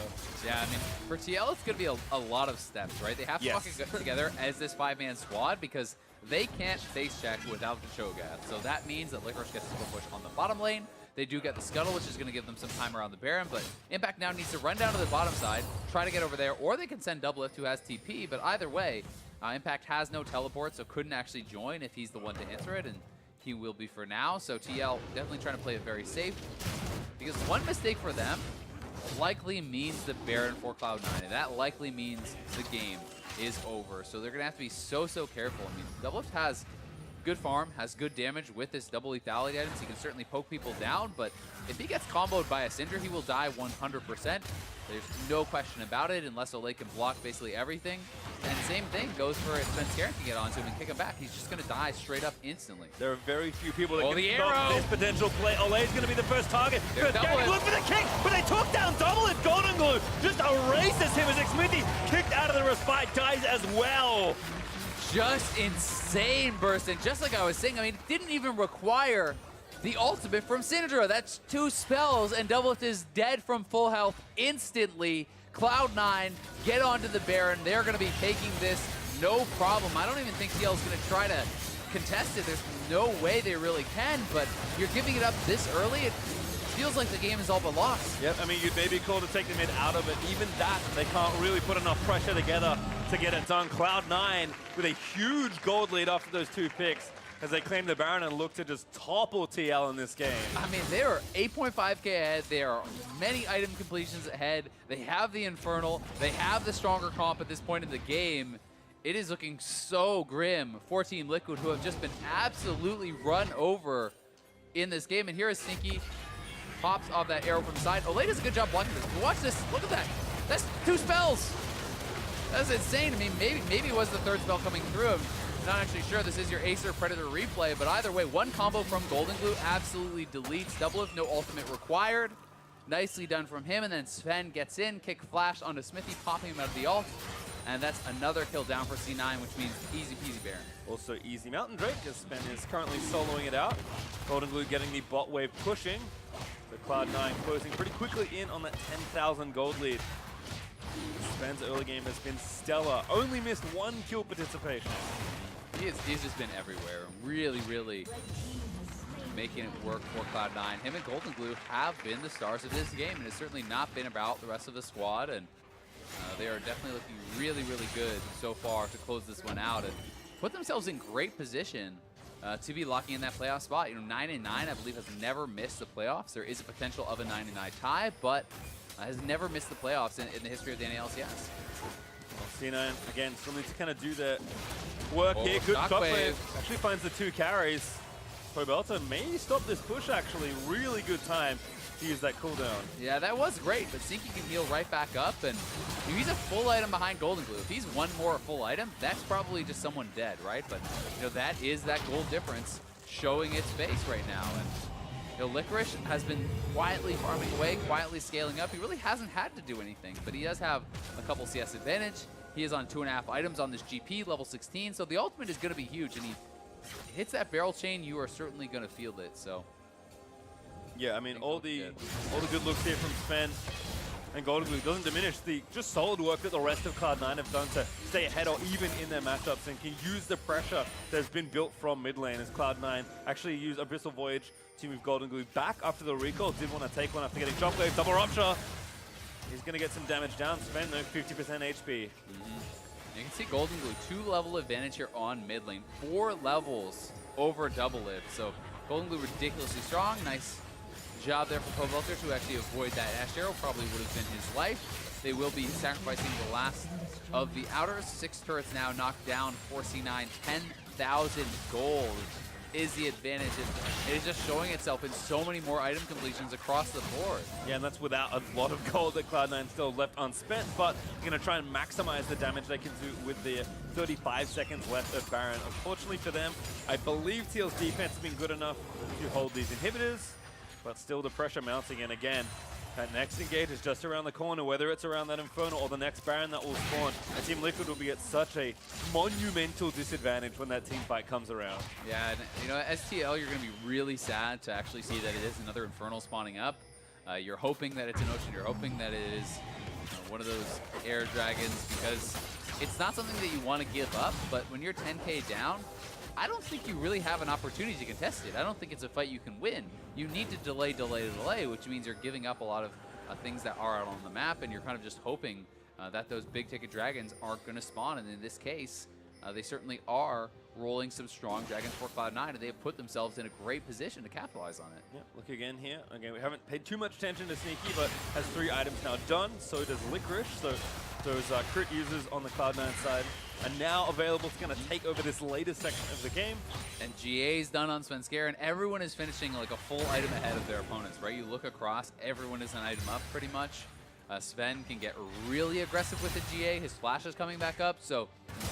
B: Yeah, I mean, for TL, it's going to be a lot of steps, right? They have to walk together as this 5-man squad because they can't face check without the Cho'Gath. So that means that Licorice gets to push on the bottom lane. They do get the Scuttle, which is going to give them some time around the Baron, but Impact now needs to run down to the bottom side, try to get over there, or they can send Doublelift, who has TP, but either way, Impact has no teleport, so couldn't actually join if he's the one to answer it, and he will be for now. So TL definitely trying to play it very safe, because one mistake for them likely means the Baron for Cloud9, and that likely means the game is over. So they're going to have to be so careful. I mean, Doublelift has good farm, has good damage with this double lethality items. He can certainly poke people down, but if he gets comboed by a Cinder, he will die 100%. There's no question about it, unless Ole can block basically everything. And same thing goes for if Svenskeren can get onto him and kick him back. He's just going to die straight up instantly.
A: There are very few people that can
B: stop
A: this potential play. Ole's going to be the first target.
B: Look
A: for the kick, but they took down Doublelift. Golden Glue just erases him as Xmithie kicked out of the respite, dies as well.
B: Just insane bursting, just like I was saying. I mean, it didn't even require the ultimate from Syndra. That's 2 spells, and Doublelift is dead from full health instantly. Cloud9 get onto the Baron. They're going to be taking this no problem. I don't even think TL is going to try to contest it. There's no way they really can, but you're giving it up this early. It feels like the game is all but lost.
A: Yep, I mean, you'd maybe call to take the mid out of it. Even that, they can't really put enough pressure together to get it done. Cloud9 with a huge gold lead after those 2 picks as they claim the Baron and look to just topple TL in this game.
B: I mean, they are 8.5k ahead. There are many item completions ahead. They have the Infernal. They have the stronger comp at this point in the game. It is looking so grim for Team Liquid, who have just been absolutely run over in this game. And here is Sneaky. Pops off that arrow from the side. Ole does a good job blocking this. But watch this. Look at that. That's 2 spells. That's insane. I mean, maybe it was the 3rd spell coming through. I'm not actually sure. This is your Acer Predator replay, but either way, one combo from Golden Glue absolutely deletes Doublelift. No ultimate required. Nicely done from him, and then Sven gets in, kick flash onto Xmithie, popping him out of the ult. And that's another kill down for C9, which means easy peasy Baron.
A: Also easy Mountain Drake, as Sven is currently soloing it out. Golden Glue getting the bot wave pushing. So Cloud9 closing pretty quickly in on that 10,000 gold lead. Sven's early game has been stellar. Only missed 1 kill participation.
B: He's just been everywhere. Really, really making it work for Cloud9. Him and Golden Glue have been the stars of this game, and it's certainly not been about the rest of the squad. And they are definitely looking really, really good so far to close this one out and put themselves in great position to be locking in that playoff spot. You know, 9-9, I believe, has never missed the playoffs. There is a potential of a 9-9 tie, but has never missed the playoffs in the history of the NALCS.
A: Well, C9, again, still needs to kind of do the work here. Good shockwave. Actually finds the 2 carries. Pobelta may stop this push, actually. Really good time to use that cooldown.
B: Yeah, that was great, but Sneaky can heal right back up, and he's a full item behind Golden Glue. If he's one more full item, that's probably just someone dead, right? But, you know, that is that gold difference showing its face right now. And, you know, Licorice has been quietly farming away, quietly scaling up. He really hasn't had to do anything, but he does have a couple CS advantage. He is on 2.5 items on this GP, level 16, so the ultimate is going to be huge, and he hits that barrel chain, you are certainly going to feel it, so.
A: Yeah, I mean, all the good looks here from Sven and Golden Glue doesn't diminish the just solid work that the rest of Cloud9 have done to stay ahead or even in their matchups and can use the pressure that's been built from mid lane as Cloud9 actually use Abyssal Voyage to move Golden Glue back after the recall. Did want to take one after getting Shockwave, double rupture. He's going to get some damage down. Sven, though, 50% HP.
B: You can see Golden Glue 2-level advantage here on mid lane. 4 levels over double lift. So Golden Glue ridiculously strong. Nice job there for Pobelter to actually avoid that Ash Arrow. Probably would have been his life. They will be sacrificing the last of the outers. 6 turrets now knocked down for C9. 10,000 gold is the advantage. It is just showing itself in so many more item completions across the board. Yeah,
A: and that's without a lot of gold that Cloud9 still left unspent, but you're going to try and maximize the damage they can do with the 35 seconds left of Baron. Unfortunately for them, I believe TL's defense has been good enough to hold these inhibitors, but still the pressure mounting, and again, that next engage is just around the corner, whether it's around that Inferno or the next Baron that will spawn. And Team Liquid will be at such a monumental disadvantage when that team fight comes around.
B: Yeah, and you know, STL, you're going to be really sad to actually see that it is another Infernal spawning up. You're hoping that it's an Ocean, you're hoping that it is one of those air dragons, because it's not something that you want to give up, but when you're 10k down, I don't think you really have an opportunity to contest it. I don't think it's a fight you can win. You need to delay, which means you're giving up a lot of things that are out on the map, and you're kind of just hoping that those big ticket dragons aren't going to spawn. And in this case, they certainly are rolling some strong dragons for Cloud9, and they have put themselves in a great position to capitalize on it.
A: Yeah, look again here. Again, we haven't paid too much attention to Sneaky, but has 3 items now done. So does Licorice. So those crit users on the Cloud9 side are now available to kind of take over this latest section of the game.
B: And GA's done on Svenskeren, and everyone is finishing like a full item ahead of their opponents, right? You look across, everyone is an item up pretty much. Sven can get really aggressive with the GA. His flash is coming back up, so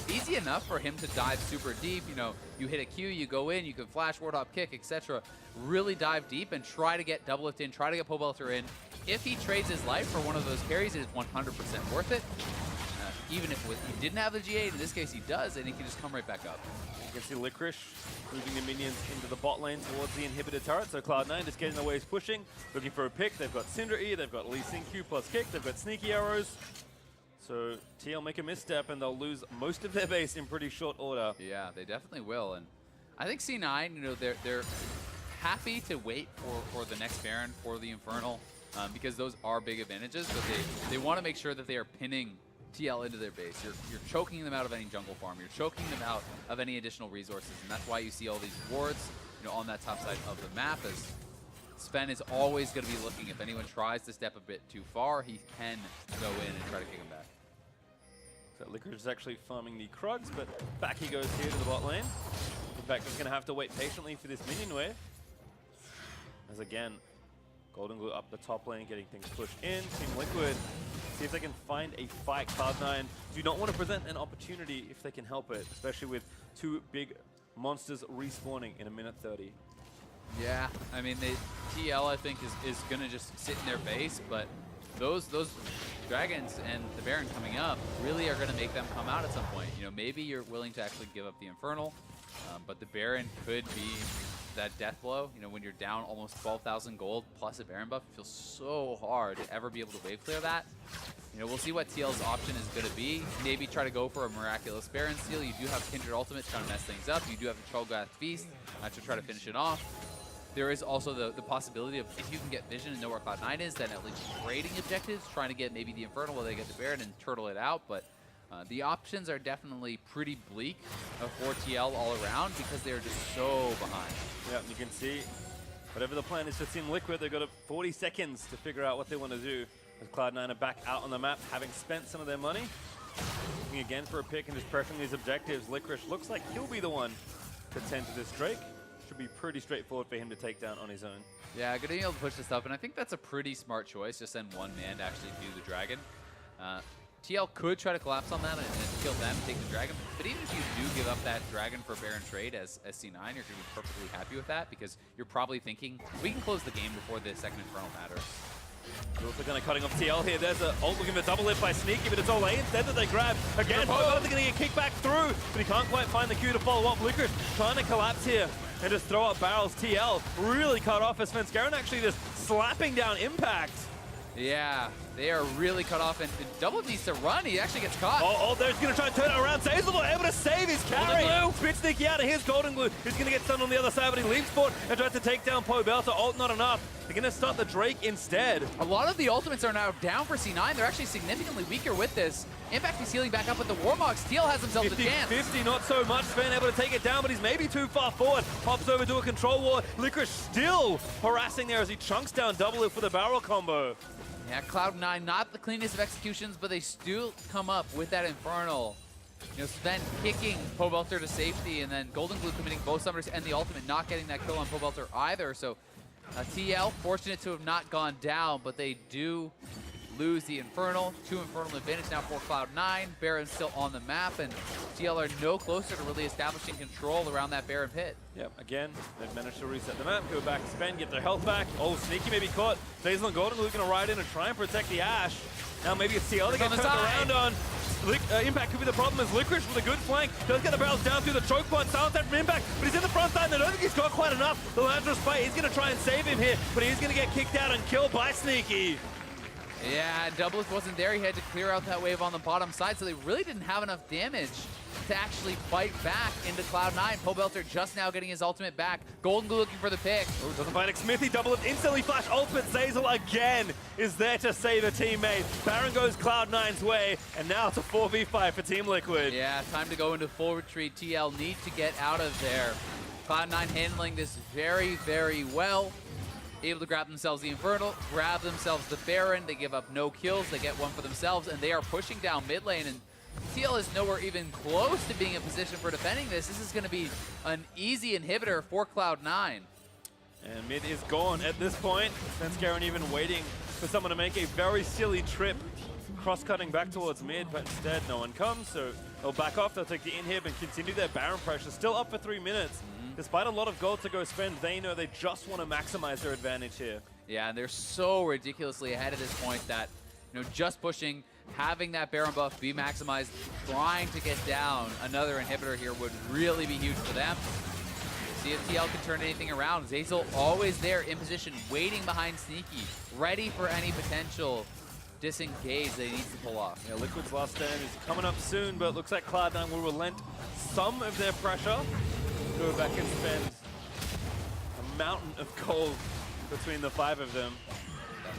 B: easy enough for him to dive super deep. You know, you hit a Q, you go in, you can flash, ward hop, kick, etc. Really dive deep and try to get double lift in, try to get Pobelter in. If he trades his life for one of those carries, it is 100% worth it. Even if he didn't have the GA, in this case he does, and he can just come right back up.
A: You can see Licorice moving the minions into the bot lane towards the inhibitor turret, so Cloud9 just getting the waves pushing, looking for a pick. They've got Syndra E, they've got Lee Sin Q plus kick, they've got sneaky arrows. So TL make a misstep and they'll lose most of their base in pretty short order.
B: Yeah, they definitely will, and I think C9, you know, they're happy to wait for the next Baron, for the Infernal, because those are big advantages, but they want to make sure that they are pinning TL into their base. You're choking them out of any jungle farm. You're choking them out of any additional resources, and that's why you see all these wards, you know, on that top side of the map. As Sven is always going to be looking. If anyone tries to step a bit too far, he can go in and try to kick him back.
A: So Licorice is actually farming the Krugs, but back he goes here to the bot lane. In fact, he's going to have to wait patiently for this minion wave. As again, Golden Glue up the top lane, getting things pushed in. Team Liquid, see if they can find a fight. Cloud9 do not want to present an opportunity if they can help it, especially with 2 big monsters respawning in a minute 30.
B: Yeah, I mean, TL I think is going to just sit in their base, but those Dragons and the Baron coming up really are going to make them come out at some point. You know, maybe you're willing to actually give up the Infernal, but the Baron could be that death blow. You know, when you're down almost 12,000 gold plus a Baron buff, it feels so hard to ever be able to wave clear that. You know, we'll see what TL's option is going to be. Maybe try to go for a miraculous Baron steal. You do have Kindred Ultimate to kind of mess things up. You do have a Trollglass Feast to try to finish it off. There is also the possibility of, if you can get vision and know where Cloud9 is, then at least trading objectives, trying to get maybe the Infernal while they get the Baron and turtle it out. But the options are definitely pretty bleak for TL all around because they're just so behind.
A: Yeah, you can see whatever the plan is for Team Liquid, they've got 40 seconds to figure out what they want to do. As Cloud9 are back out on the map, having spent some of their money. Looking again for a pick and just prepping these objectives. Licorice looks like he'll be the one to tend to this Drake. Should be pretty straightforward for him to take down on his own.
B: Yeah, good to be able to push this up, and I think that's a pretty smart choice, just send one man to actually do the Dragon. TL could try to collapse on that and kill them and take the Dragon, but even if you do give up that Dragon for Baron trade as C9, you're going to be perfectly happy with that because you're probably thinking, we can close the game before the second Infernal matters.
A: Also kind of cutting off TL here. There's an ult looking for double hit by Sneaky, but it's all A instead that they grab. Again, Pogo's going to get kicked back through, but he can't quite find the Q to follow up. Licorice trying to collapse here and just throw up barrels. TL really cut off as Svenskeren actually just slapping down Impact.
B: Yeah, they are really cut off, and Double needs to run. He actually gets caught.
A: Oh, there's going to try and turn it around. Zazel able to save his carry. Spit Sneaky out of his Golden Glue. He's going to get stunned on the other side, but he leaps forward and tries to take down Pobelter. Ult not enough. They're going to start the Drake instead.
B: A lot of the ultimates are now down for C9. They're actually significantly weaker with this. Impact is healing back up with the Warmogs. TL has himself
A: 50,
B: the chance.
A: 50, not so much. Sven able to take it down, but he's maybe too far forward. Pops over to a control ward. Licorice still harassing there as he chunks down double it for the barrel combo.
B: Yeah, Cloud9, not the cleanest of executions, but they still come up with that Infernal. You know, Sven kicking Pobelter to safety, and then Golden Glue committing both summoners and the ultimate, not getting that kill on Pobelter either. So TL, fortunate to have not gone down, but they do lose the Infernal. 2 Infernal advantage now for Cloud9. Baron's still on the map, and TL are no closer to really establishing control around that Baron pit.
A: Yep, again, they've managed to reset the map, go back, spend, get their health back. Oh, Sneaky may be caught. Zazel and Golden Glue going to ride in and try and protect the Ashe. Now maybe it's TL they get turned around on. Impact could be the problem as Licorice with a good flank. Does get the barrels down through the choke point. Silence that from Impact, but he's in the front side and I don't think he's got quite enough. The Lazarus fight, he's going to try and save him here, but he's going to get kicked out and killed by Sneaky.
B: Yeah, Doubleth wasn't there. He had to clear out that wave on the bottom side, so they really didn't have enough damage to actually fight back into Cloud9. Pobelter just now getting his ultimate back. Golden Glue looking for the pick.
A: Oh, doesn't find it. Smithy double it, instantly flash ultimate. Zazel again is there to save a teammate. Baron goes Cloud9's way, and now it's a 4v5 for Team Liquid.
B: Yeah, time to go into full retreat. TL need to get out of there. Cloud9 handling this very, very well. Able to grab themselves the Infernal, grab themselves the Baron. They give up no kills. They get one for themselves, and they are pushing down mid lane. And TL is nowhere even close to being in position for defending this. This is going to be an easy inhibitor for Cloud9.
A: And mid is gone at this point. Svenskeren even waiting for someone to make a very silly trip, cross-cutting back towards mid, but instead no one comes, so they'll back off. They'll take the inhib and continue their Baron pressure. Still up for 3 minutes. Despite a lot of gold to go spend, they know they just want to maximize their advantage here.
B: Yeah, and they're so ridiculously ahead at this point that, you know, just pushing, having that Baron buff be maximized, trying to get down another inhibitor here would really be huge for them. See if TL can turn anything around. Zazel always there in position, waiting behind Sneaky, ready for any potential disengage they need to pull off.
A: Yeah, Liquid's last stand is coming up soon, but looks like Cloud9 will relent some of their pressure. Go back and spend a mountain of gold between the 5 of them.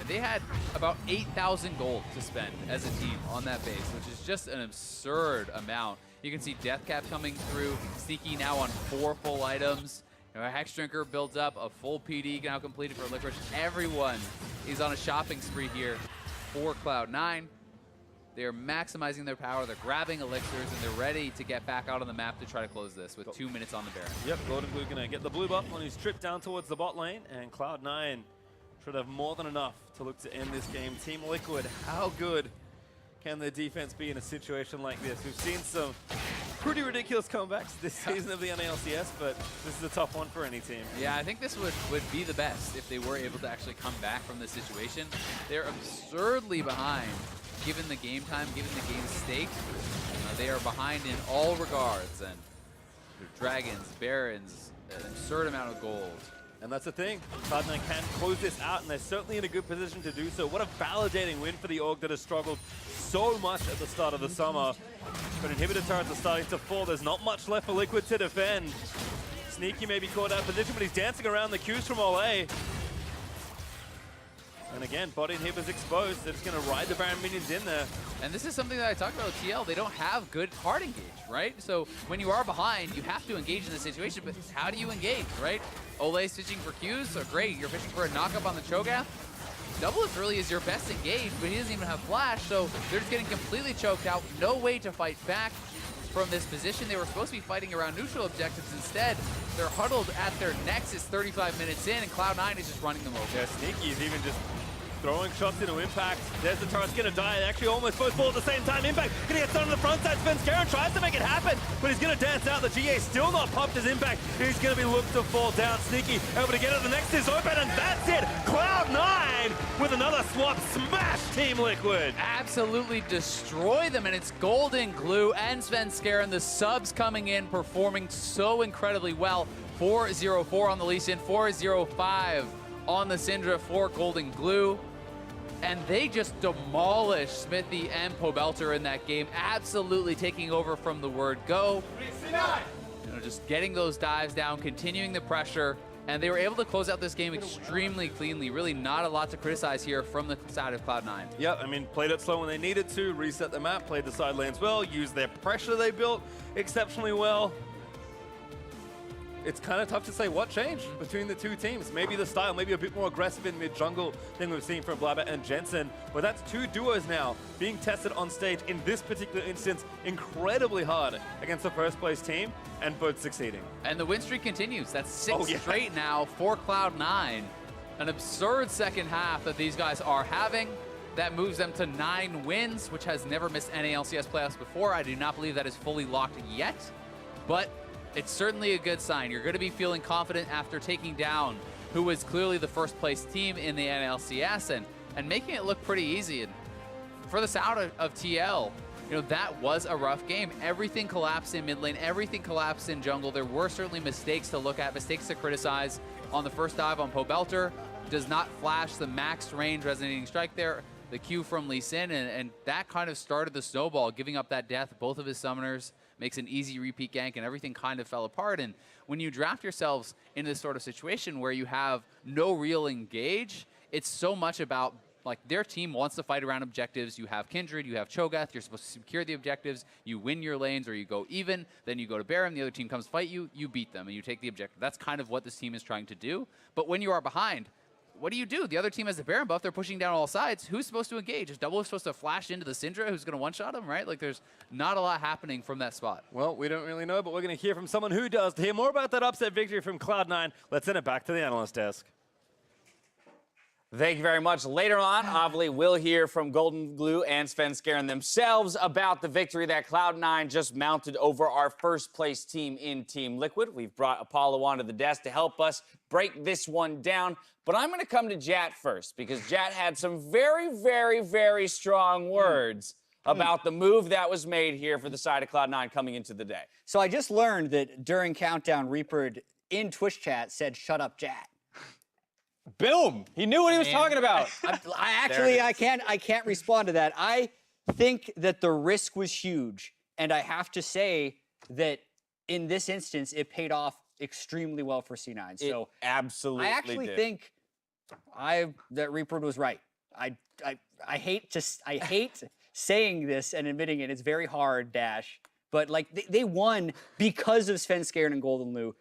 B: They had about 8,000 gold to spend as a team on that base, which is just an absurd amount. You can see Deathcap coming through, Sneaky now on 4 full items. You know, a Hex Drinker builds up, a full PD now completed for Licorice. Everyone is on a shopping spree here for Cloud9. They're maximizing their power, they're grabbing elixirs, and they're ready to get back out on the map to try to close this with 2 minutes on the Baron.
A: Yep, Golden Glue gonna get the blue buff on his trip down towards the bot lane, and Cloud9 should have more than enough to look to end this game. Team Liquid, how good can their defense be in a situation like this? We've seen some pretty ridiculous comebacks this season of the NALCS, but this is a tough one for any team.
B: Yeah, I think this would be the best if they were able to actually come back from this situation. They're absurdly behind. given the game time, given the game stakes, they are behind in all regards. And Dragons, Barons, an absurd amount of gold.
A: And that's the thing, Cloud9 can close this out, and they're certainly in a good position to do so. What a validating win for the org that has struggled so much at the start of the summer. But inhibitor turrets are starting to fall. There's not much left for Liquid to defend. Sneaky may be caught out of position, but he's dancing around the Qs from Ole. And again, bot inhibitor's exposed. They're just going to ride the Baron minions in there.
B: And this is something that I talked about with TL. They don't have good hard engage, right? So when you are behind, you have to engage in the situation, but how do you engage, right? Ole's fishing for Qs, so great. You're fishing for a knockup on the Cho'Gath. Doublelift really is your best engage, but he doesn't even have flash, so they're just getting completely choked out. No way to fight back from this position. They were supposed to be fighting around neutral objectives. Instead, they're huddled at their nexus 35 minutes in, and Cloud9 is just running them over.
A: Yeah, Sneaky is even just throwing shots into Impact. There's the turret's gonna die. They actually almost both fall at the same time. Impact gonna get started on the front side. Svenskeren tries to make it happen, but he's gonna dance out. The GA still not popped his Impact. He's gonna be looked to fall down. Sneaky able to get it. The next is open, and that's it. Cloud9 with another swap. Smash Team Liquid.
B: Absolutely destroy them, and it's Golden Glue and Svenskeren, the subs coming in, performing so incredibly well. 4-0-4 on the Lee Sin, 4-0-5 on the Syndra for Golden Glue. And they just demolished Smithy and Pobelter in that game, absolutely taking over from the word go. Just getting those dives down, continuing the pressure, and they were able to close out this game extremely cleanly. Really not a lot to criticize here from the side of Cloud9.
A: Yeah, I mean, played it slow when they needed to, reset the map, played the side lanes well, used their pressure they built exceptionally well. It's kind of tough to say what changed between the two teams. Maybe the style, maybe a bit more aggressive in mid-jungle than we've seen from Blabber and Jensen. But that's two duos now being tested on stage in this particular instance incredibly hard against the first place team, and both succeeding.
B: And the win streak continues. That's 6 straight now for Cloud9. An absurd second half that these guys are having. That moves them to 9 wins, which has never missed any LCS playoffs before. I do not believe that is fully locked yet, but it's certainly a good sign. You're going to be feeling confident after taking down who was clearly the first place team in the NLCS and making it look pretty easy. And for the side of TL, that was a rough game. Everything collapsed in mid lane, everything collapsed in jungle. There were certainly mistakes to look at, mistakes to criticize. On the first dive on Pobelter, does not flash the max range resonating strike there. The Q from Lee Sin, and that kind of started the snowball, giving up that death. Both of his summoners makes an easy repeat gank, and everything kind of fell apart. And when you draft yourselves into this sort of situation where you have no real engage, it's so much about, like, their team wants to fight around objectives. You have Kindred, you have Cho'Gath, you're supposed to secure the objectives, you win your lanes, or you go even, then you go to Baron, the other team comes fight you, you beat them, and you take the objective. That's kind of what this team is trying to do. But when you are behind, what do? The other team has the Baron buff. They're pushing down all sides. Who's supposed to engage? Is Double supposed to flash into the Syndra who's going to one-shot him, right? Like, there's not a lot happening from that spot.
A: Well, we don't really know, but we're going to hear from someone who does. To hear more about that upset victory from Cloud9, let's send it back to the analyst desk.
C: Thank you very much. Later on, obviously, we'll hear from Golden Glue and Svenskeren themselves about the victory that Cloud9 just mounted over our first place team in Team Liquid. We've brought Apollo onto the desk to help us break this one down. But I'm going to come to Jat first, because Jat had some very, very, very strong words about the move that was made here for the side of Cloud9 coming into the day.
D: So I just learned that during Countdown, Reaper in Twitch chat said, "Shut up, Jat."
C: Boom! He knew what he was talking about.
D: I can't respond to that. I think that the risk was huge, and I have to say that in this instance, it paid off extremely well for C9. So
C: it absolutely
D: I actually think that Reaper was right. I hate saying this and admitting it. It's very hard, Dash. But like they won because of Svenskeren and Golden Lou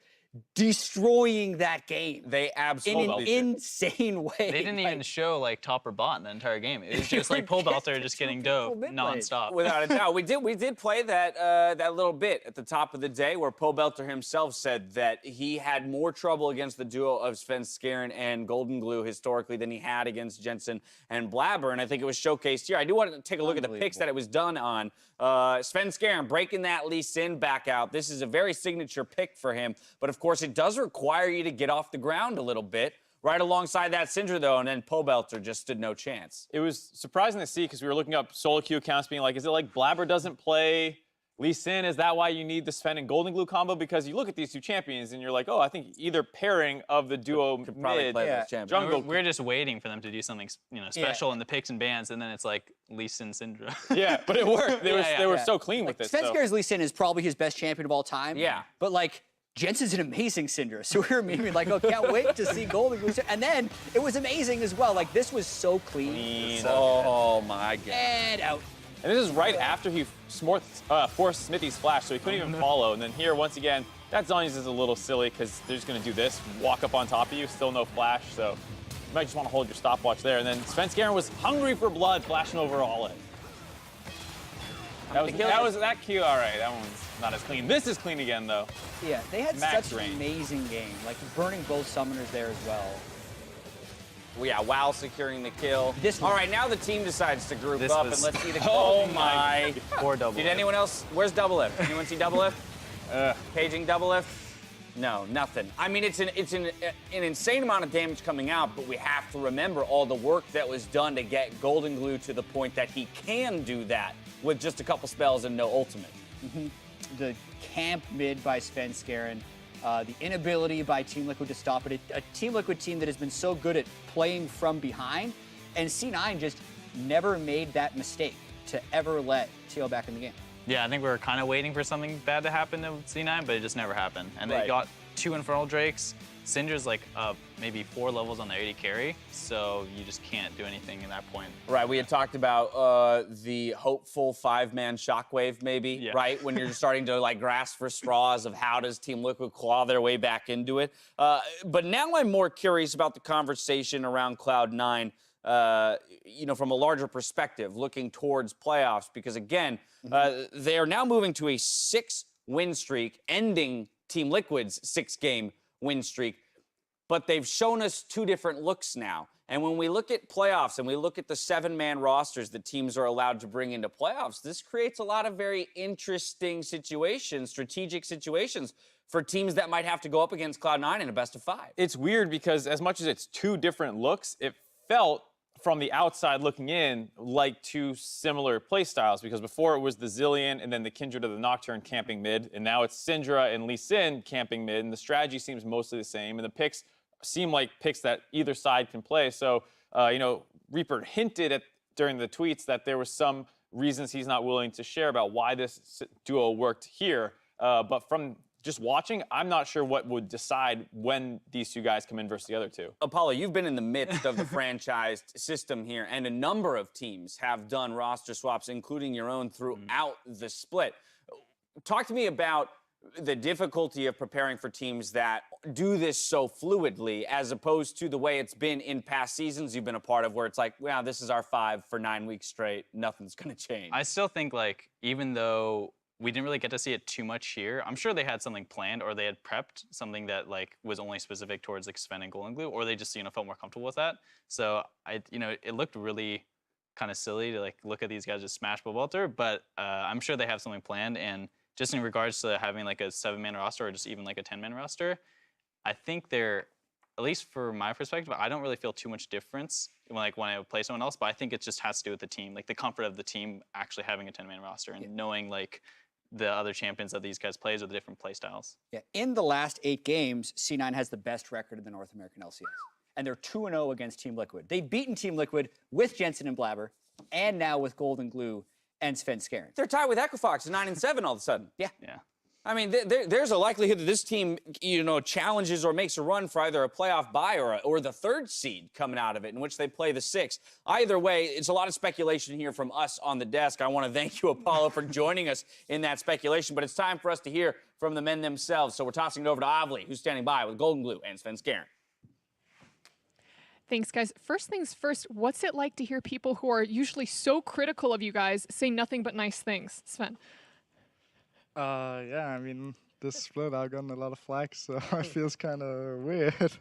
D: destroying that game.
C: They absolutely
D: in an insane way.
E: They didn't even show like top or bot in the entire game. It was just like Pobelter just getting dope nonstop.
C: Without a doubt. We did play that that little bit at the top of the day where Pobelter himself said that he had more trouble against the duo of Svenskeren and Golden Glue historically than he had against Jensen and Blabber, and I think it was showcased here. I do want to take a look at the picks that it was done on. Svenskeren breaking that Lee Sin back out. This is a very signature pick for him, but of course it does require you to get off the ground a little bit right alongside that Syndra, though, and then Pobelter just stood no chance.
F: It was surprising to see because we were looking up solo queue accounts being like, is it like Blabber doesn't play Lee Sin? Is that why you need the Sven and Golden Glue combo? Because you look at these two champions and you're like, oh, I think either pairing of the duo
C: Could probably
F: mid
C: play those champions.
F: jungle.
E: We're just waiting for them to do something, special in the picks and bans, and then it's like Lee Sin Syndra.
F: Yeah, but it worked. They were so clean with it.
D: Svenskeren Lee Sin is probably his best champion of all time.
C: Yeah.
D: But like, Jensen's an amazing Syndra, so we were maybe like, oh, can't wait to see Golden Glue. And then it was amazing as well. Like, this was so clean.
C: Oh my God.
D: And out.
F: And this is right after he forced Smithy's flash, so he couldn't even follow. And then here, once again, that Zhonya's is a little silly because they're just going to do this, walk up on top of you, still no flash. So you might just want to hold your stopwatch there. And then Svenskeren was hungry for blood, flashing over all it. That Q, all right, that one's not as clean. This is clean again, though.
D: Yeah, they had
F: Max
D: such
F: range.
D: an amazing game. Like, burning both summoners there as well.
C: Well, yeah, WoW securing the kill. All right, now the team decides to group up, and let's see the.
F: Oh my!
E: Or double.
C: Did anyone else? Where's Double Lift? Anyone see Double Lift? Paging Double Lift? No, nothing. I mean, it's an insane amount of damage coming out, but we have to remember all the work that was done to get Golden Glue to the point that he can do that with just a couple spells and no ultimate.
D: The camp mid by Svenskeren, the inability by Team Liquid to stop it. A Team Liquid team that has been so good at playing from behind, and C9 just never made that mistake to ever let TL back in the game.
E: Yeah, I think we were kind of waiting for something bad to happen to C9, but it just never happened. And they got 2 Infernal Drakes. Syndra's like maybe 4 levels on the AD carry, so you just can't do anything in that point.
C: Right, we had talked about the hopeful 5-man shockwave, maybe, right? When you're starting to like grasp for straws of how does Team Liquid claw their way back into it. But now I'm more curious about the conversation around Cloud9, from a larger perspective, looking towards playoffs, because again, they are now moving to a 6-win streak, ending Team Liquid's 6-game win streak, but they've shown us 2 different looks now. And when we look at playoffs and we look at the 7-man rosters that teams are allowed to bring into playoffs, this creates a lot of very interesting situations, strategic situations for teams that might have to go up against Cloud9 in a best-of-5.
F: It's weird because as much as it's 2 different looks, it felt from the outside looking in like 2 similar play styles, because before it was the Zillion and then the Kindred of the Nocturne camping mid, and now it's Syndra and Lee Sin camping mid, and the strategy seems mostly the same, and the picks seem like picks that either side can play. So, Reaper hinted at during the tweets that there were some reasons he's not willing to share about why this duo worked here, but from just watching, I'm not sure what would decide when these 2 guys come in versus the other 2.
C: Apollo, you've been in the midst of the franchised system here, and a number of teams have done roster swaps, including your own, throughout the split. Talk to me about the difficulty of preparing for teams that do this so fluidly, as opposed to the way it's been in past seasons you've been a part of, where it's like, wow, this is our 5 for 9 weeks straight, nothing's going to change.
E: I still think, like, even though we didn't really get to see it too much here, I'm sure they had something planned, or they had prepped something that like was only specific towards like Sven and Golden Glue, or they just felt more comfortable with that. So it looked really kind of silly to like look at these guys just smash Pobelter, but I'm sure they have something planned. And just in regards to having like a 7-man roster or just even like a 10-man roster, I think they're, at least for my perspective, I don't really feel too much difference when I play someone else, but I think it just has to do with the team, like the comfort of the team actually having a 10-man roster and knowing like the other champions that these guys plays or the different play styles.
D: Yeah, in the last 8 games, C9 has the best record in the North American LCS. And they're 2-0 against Team Liquid. They've beaten Team Liquid with Jensen and Blabber, and now with Golden Glue and Svenskeren.
C: They're tied with Equifox at 9-7 all of a sudden.
D: Yeah.
C: I mean, there's a likelihood that this team, challenges or makes a run for either a playoff bye or the 3rd seed coming out of it, in which they play the 6th. Either way, it's a lot of speculation here from us on the desk. I want to thank you, Apollo, for joining us in that speculation, but it's time for us to hear from the men themselves. So we're tossing it over to Avli, who's standing by with Golden Glue and Svenskeren.
G: Thanks, guys. First things first, what's it like to hear people who are usually so critical of you guys say nothing but nice things? Sven.
H: Yeah, I mean, this split, I've gotten a lot of flack, so it feels kind of weird.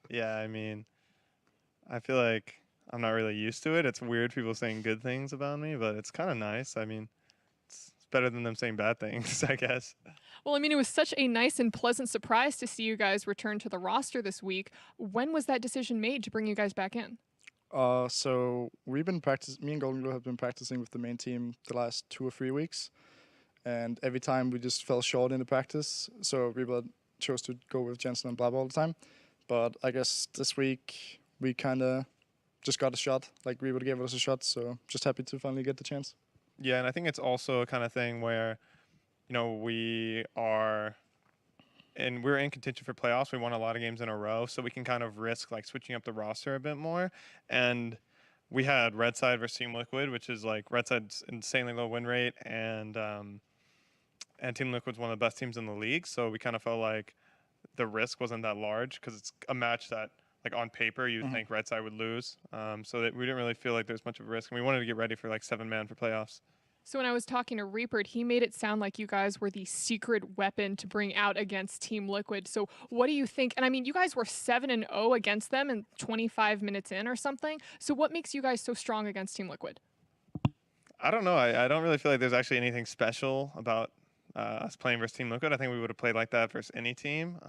I: Yeah, I mean, I feel like I'm not really used to it. It's weird people saying good things about me, but it's kind of nice. I mean, it's it's better than them saying bad things, I guess.
G: Well, I mean, it was such a nice and pleasant surprise to see you guys return to the roster this week. When was that decision made to bring you guys back in?
H: So we've been me and Golden Glue have been practicing with the main team the last 2 or 3 weeks, and every time we just fell short in the practice. So Reba chose to go with Jensen and Blabber all the time. But I guess this week we kind of just got a shot. Like Reba gave us a shot, so just happy to finally get the chance.
I: Yeah, and I think it's also a kind of thing where, you know, we're in contention for playoffs. We won a lot of games in a row, so we can kind of risk like switching up the roster a bit more. And we had Red Side versus Team Liquid, which is like Red Side's insanely low win rate, and Team Liquid's one of the best teams in the league. So we kind of felt like the risk wasn't that large because it's a match that, like on paper, you'd think Red Side would lose. So that we didn't really feel like there's much of a risk, and we wanted to get ready for like 7-man for playoffs.
G: So when I was talking to Reaper, he made it sound like you guys were the secret weapon to bring out against Team Liquid. So what do you think? And I mean, you guys were 7-0 against them and 25 minutes in or something. So what makes you guys so strong against Team Liquid?
I: I don't know. I don't really feel like there's actually anything special about us playing versus Team Liquid. I think we would have played like that versus any team.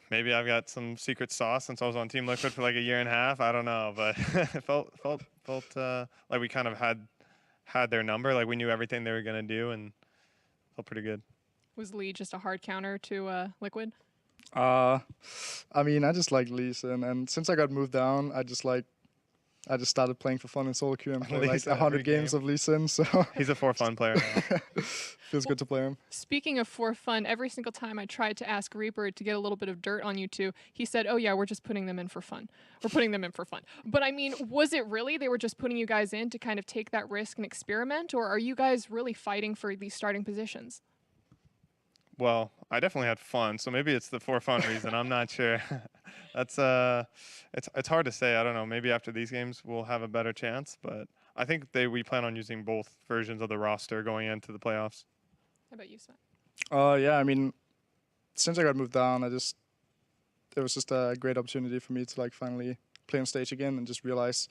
I: Maybe I've got some secret sauce since I was on Team Liquid for like a year and a half. I don't know, but it felt like we kind of had their number. Like we knew everything they were gonna do, and felt pretty good.
G: Was Lee just a hard counter to Liquid?
H: I mean, I just like Lee Sin, and since I got moved down, I just started playing for fun in solo queue and played like 100 games of Lee Sin. So
I: He's a for fun player now.
H: feels good to play him.
G: Speaking of for fun, every single time I tried to ask Reaper to get a little bit of dirt on you two, he said, "Oh yeah, we're just putting them in for fun. We're putting them in for fun." But I mean, was it really they were just putting you guys in to kind of take that risk and experiment, or are you guys really fighting for these starting positions?
I: Well, I definitely had fun, so maybe it's the for fun reason. I'm not sure. That's it's hard to say. I don't know. Maybe after these games we'll have a better chance, but I think we plan on using both versions of the roster going into the playoffs.
G: How about you, Sven?
H: Yeah, I mean, since I got moved down, it was just a great opportunity for me to like finally play on stage again and just realize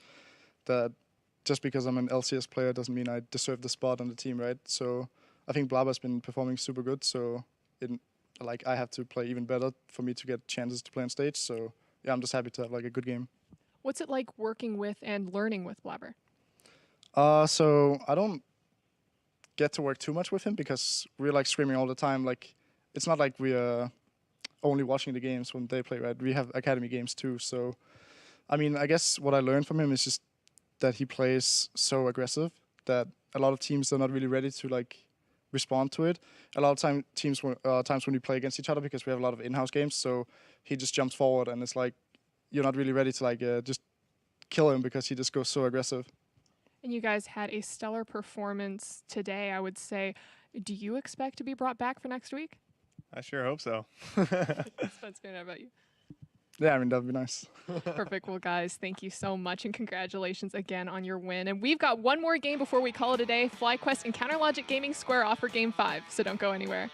H: that just because I'm an LCS player doesn't mean I deserve the spot on the team, right? So I think Blabber's been performing super good, so I have to play even better for me to get chances to play on stage. So yeah, I'm just happy to have like a good game.
G: What's it like working with and learning with Blabber?
H: So I don't get to work too much with him because we're like screaming all the time. Like it's not like we're only watching the games when they play, right? We have academy games too. So I mean, I guess what I learned from him is just that he plays so aggressive that a lot of teams are not really ready to like respond to it. A lot of times when we play against each other, because we have a lot of in-house games, so he just jumps forward and it's like you're not really ready to like just kill him because he just goes so aggressive.
G: And you guys had a stellar performance today, I would say. Do you expect to be brought back for next week?
I: I sure hope so.
G: Spencer, how about you?
H: Yeah, I mean, that'd be nice.
G: Perfect. Well, guys, thank you so much, and congratulations again on your win. And we've got one more game before we call it a day. FlyQuest and Counterlogic Gaming square off for Game 5, so don't go anywhere.